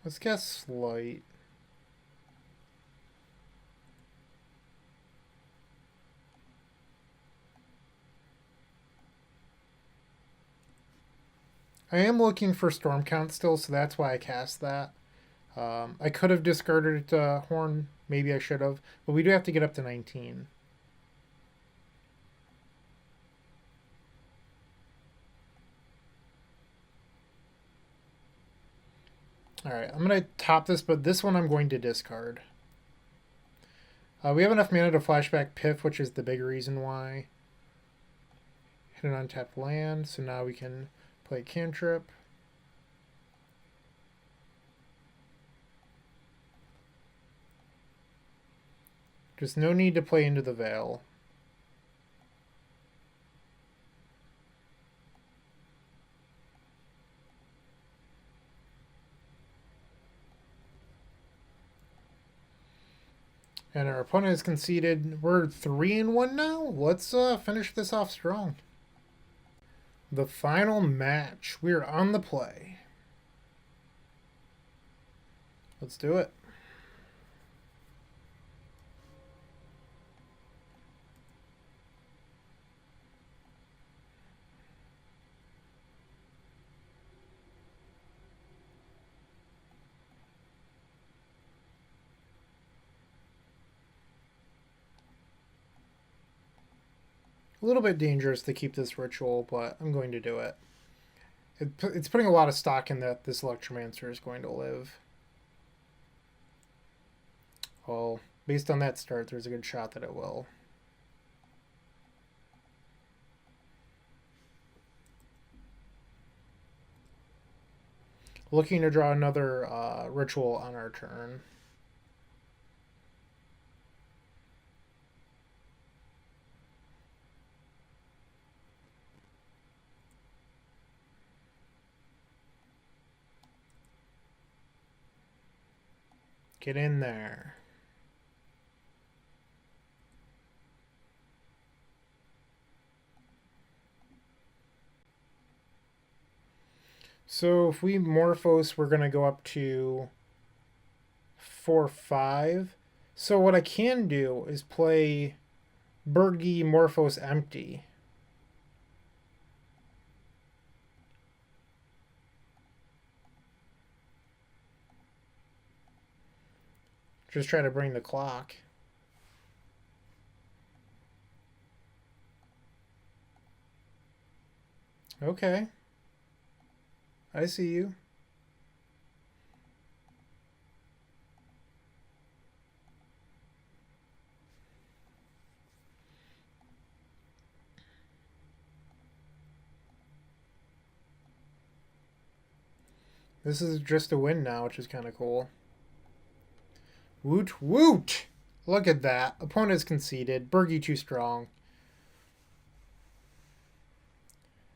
Let's guess Slight. I am looking for Storm Count still, so that's why I cast that. I could have discarded Horn. Maybe I should have. But we do have to get up to 19. Alright, I'm going to top this, but this one I'm going to discard. We have enough mana to flashback Piff, which is the big reason why. Hit an untapped land, so now we can play Cantrip. Just no need to play into the Veil. And our opponent has conceded. We're 3-1 now. Let's finish this off strong. The final match. We're on the play. Let's do it. A little bit dangerous to keep this ritual, but I'm going to do it. It's putting a lot of stock in that this Electromancer is going to live. Well, based on that start, there's a good shot that it will. Looking to draw another ritual on our turn. Get in there. So if we Morphos, we're going to go up to 4-5. So what I can do is play Birgi Morphos empty. Just try to bring the clock. Okay. I see you. This is just a win now, which is kind of cool. Woot woot! Look at that. Opponent's conceded. Birgi too strong.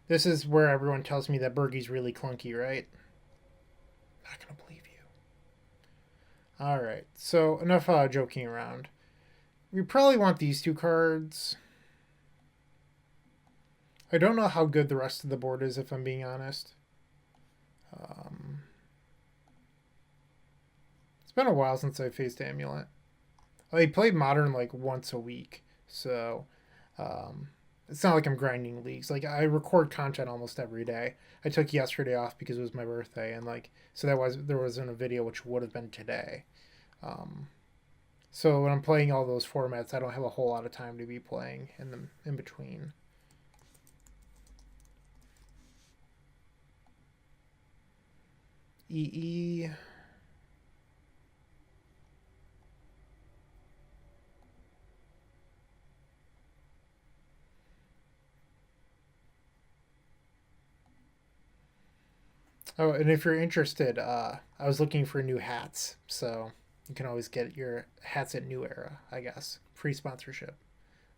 This is where everyone tells me that Birgi's really clunky, right? Not gonna believe you. Alright, so enough joking around. We probably want these two cards. I don't know how good the rest of the board is, if I'm being honest. It's been a while since I faced Amulit. I play Modern like once a week, so it's not like I'm grinding leagues. Like I record content almost every day. I took yesterday off because it was my birthday, and like so there wasn't a video, which would have been today. Um, so when I'm playing all those formats, I don't have a whole lot of time to be playing in between. EE. Oh, and if you're interested, I was looking for new hats, so you can always get your hats at New Era, I guess. Free sponsorship.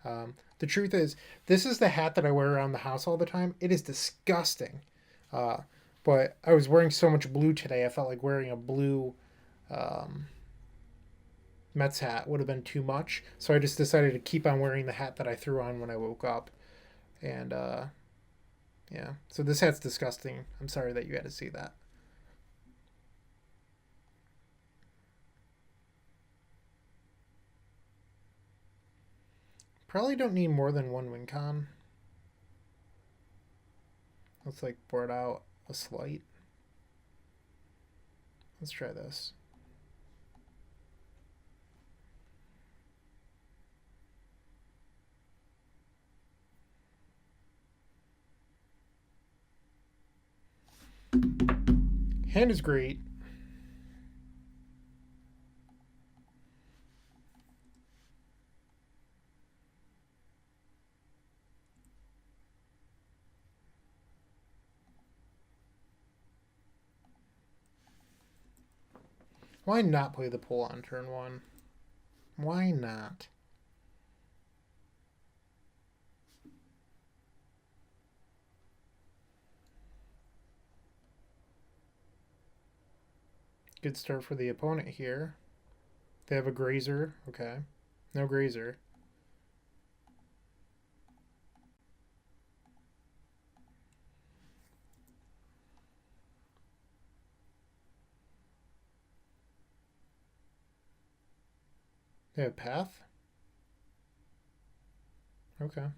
The truth is, this is the hat that I wear around the house all the time. It is disgusting. Uh, but I was wearing so much blue today, I felt like wearing a blue um, Mets hat would have been too much. So I just decided to keep on wearing the hat that I threw on when I woke up. And yeah, so this hat's disgusting. I'm sorry that you had to see that. Probably don't need more than one win con. Let's like board out a slight. Let's try this. Hand is great. Why not play the pull on turn one? Why not? Good start for the opponent here. They have a grazer. Okay. No grazer. They have path? Okay.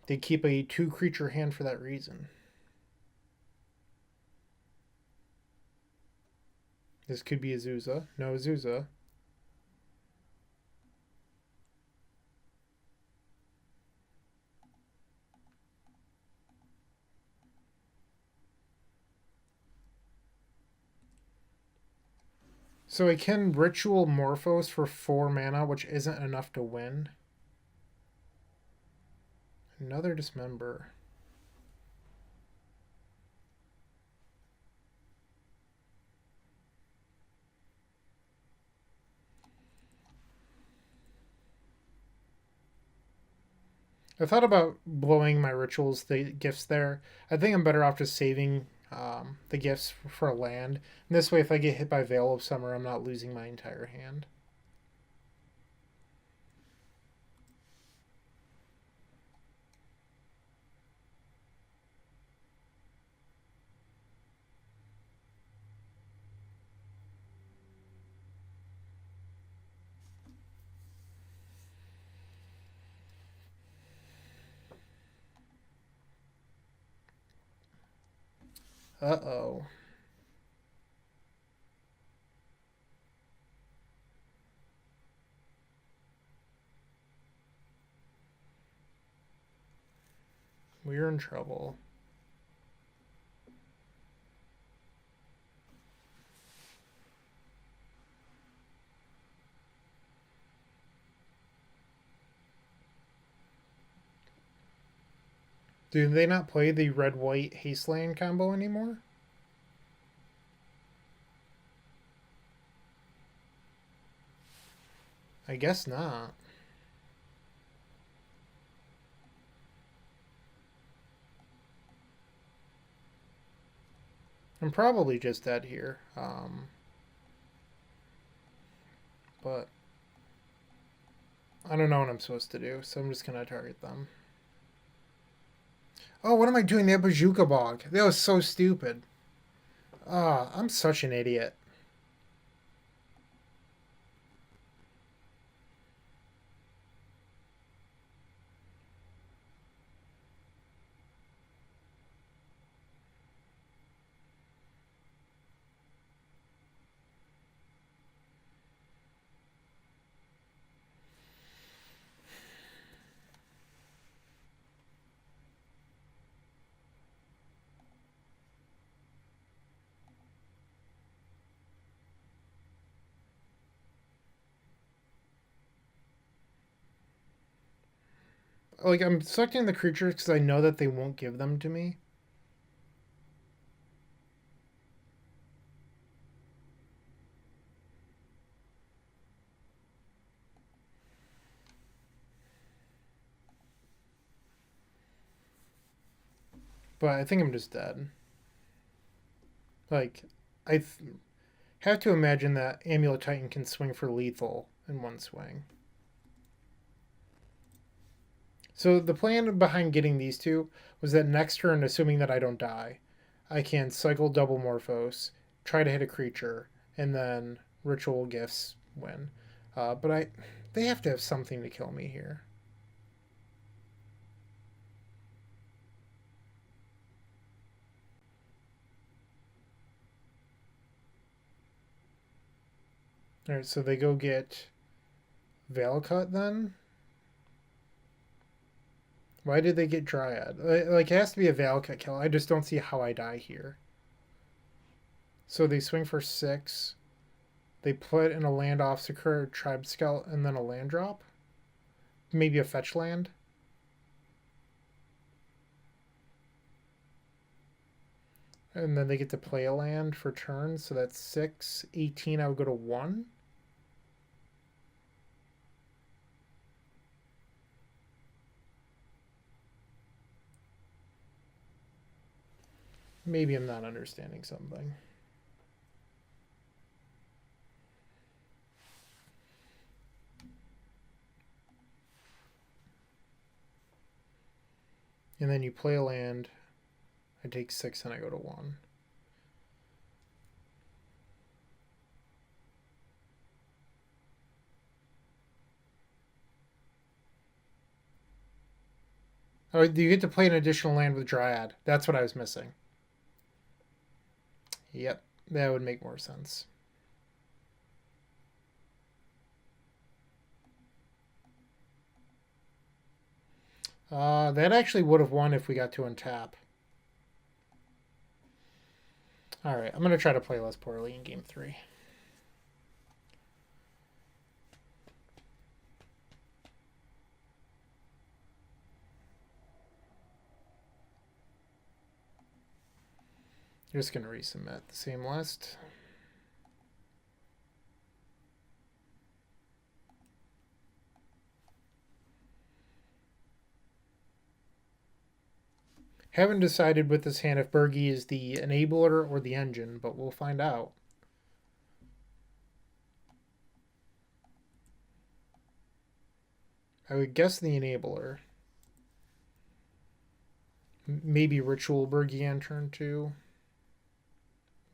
They keep a 2-creature hand for that reason. This could be Azusa. No Azusa. So I can Ritual Morphos for 4 mana, which isn't enough to win. Another Dismember. I thought about blowing my rituals, the gifts there. I think I'm better off just saving the gifts for a land. And this way, if I get hit by Veil of Summer, I'm not losing my entire hand. Uh-oh. We're in trouble. Do they not play the red-white Hasteland combo anymore? I guess not. I'm probably just dead here. But I don't know what I'm supposed to do, so I'm just going to target them. Oh, what am I doing? They have Bazooka Bog. That was so stupid. Ah, I'm such an idiot. Like, I'm selecting the creatures because I know that they won't give them to me. But I think I'm just dead. Like, I have to imagine that Amulet Titan can swing for lethal in one swing. So the plan behind getting these two was that next turn, assuming that I don't die, I can cycle double Morphos, try to hit a creature, and then Ritual Gifts win. But they have to have something to kill me here. All right, so they go get Valakut then. Why did they get Dryad? Like, it has to be a Valakut kill. I just don't see how I die here. So they swing for 6. They put in a land Obstacle, Tribe Scout, and then a land drop. Maybe a fetch land. And then they get to play a land for turn. So that's 6. 18, I would go to 1. Maybe I'm not understanding something. And then you play a land. I take 6 and I go to 1. Oh, you get to play an additional land with Dryad. That's what I was missing. Yep, that would make more sense. That actually would have won if we got to untap. Alright, I'm going to try to play less poorly in game 3. Just going to resubmit the same list. Haven't decided with this hand if Birgi is the enabler or the engine, but we'll find out. I would guess the enabler. Maybe Ritual Birgi on turn 2.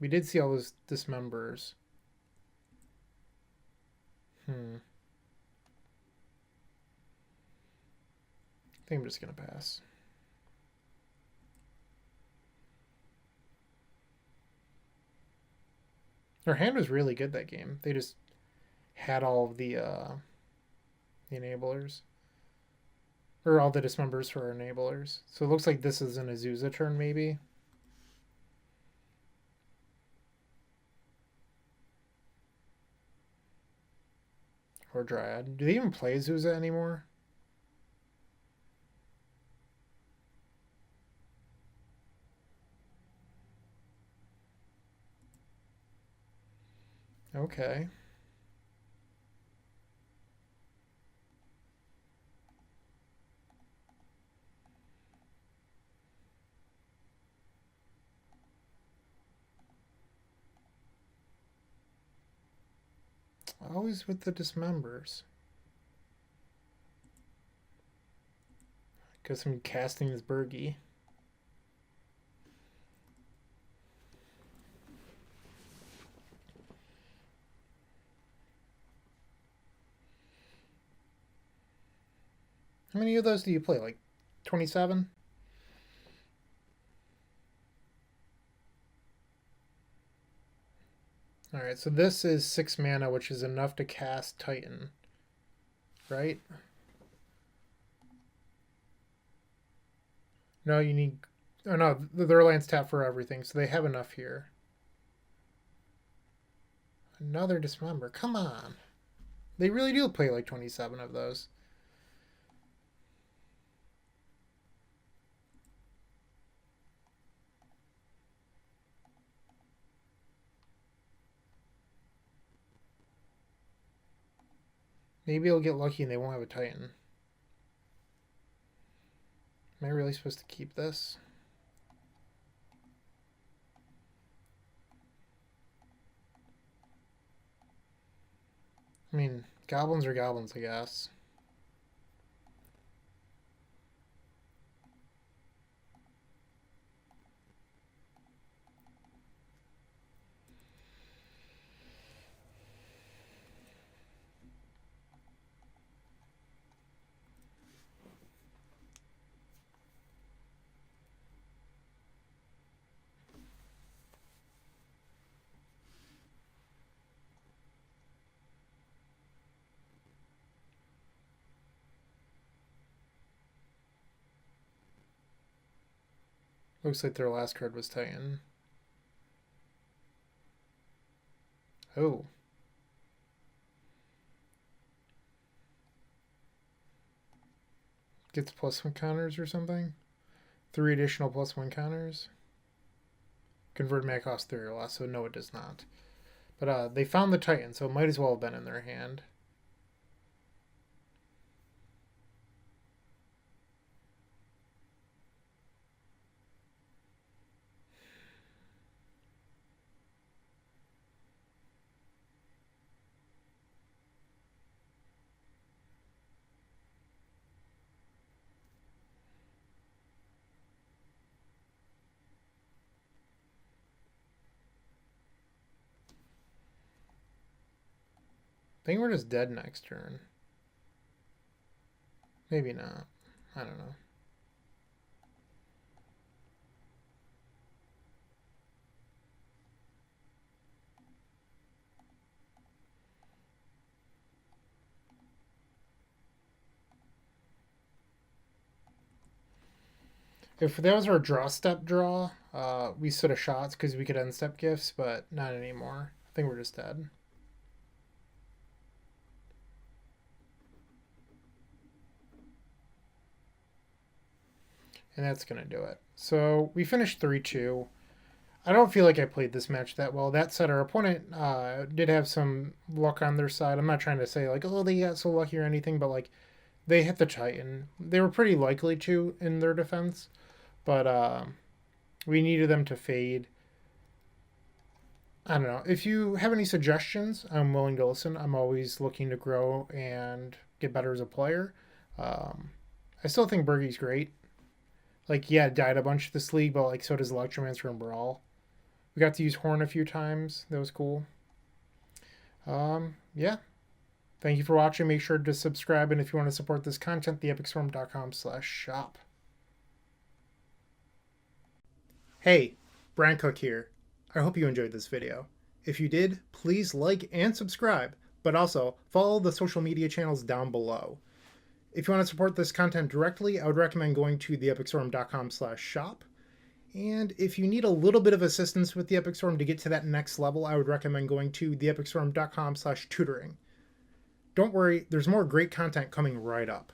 We did see all those dismembers. I think I'm just going to pass. Their hand was really good that game. They just had all of the enablers. Or all the dismembers for our enablers. So it looks like this is an Azusa turn, maybe. Or Dryad. Do they even play Azusa anymore? Okay. Always with the dismembers. Guess I'm casting this Birgi. How many of those do you play? Like 27? Alright, so this is 6 mana, which is enough to cast Titan. Right? No, you need... Oh no, their land's tapped for everything, so they have enough here. Another Dismember. Come on. They really do play like 27 of those. Maybe I'll get lucky and they won't have a Titan. Am I really supposed to keep this? I mean, goblins are goblins, I guess. Looks like their last card was Titan. Oh. Gets +1 counters or something? 3 additional +1 counters? Convert mana cost 3 or less, so no, it does not. But they found the Titan, so it might as well have been in their hand. I think we're just dead next turn. Maybe not. I don't know. If that was our draw step draw, we stood a shots because we could end step gifts, but not anymore. I think we're just dead. And that's going to do it. So we finished 3-2. I don't feel like I played this match that well. That said, our opponent did have some luck on their side. I'm not trying to say, like, oh, they got so lucky or anything, but, like, they hit the Titan. They were pretty likely to in their defense, but we needed them to fade. I don't know. If you have any suggestions, I'm willing to listen. I'm always looking to grow and get better as a player. I still think Birgi's great. Like, yeah, died a bunch this league, but, like, so does Electromancer and Brawl. We got to use Horn a few times. That was cool. Yeah. Thank you for watching. Make sure to subscribe, and if you want to support this content, theepicstorm.com/shop. Hey, Bryant Cook here. I hope you enjoyed this video. If you did, please like and subscribe, but also follow the social media channels down below. If you want to support this content directly, I would recommend going to theepicstorm.com/shop. And if you need a little bit of assistance with the Epic Storm to get to that next level, I would recommend going to theepicstorm.com/tutoring. Don't worry, there's more great content coming right up.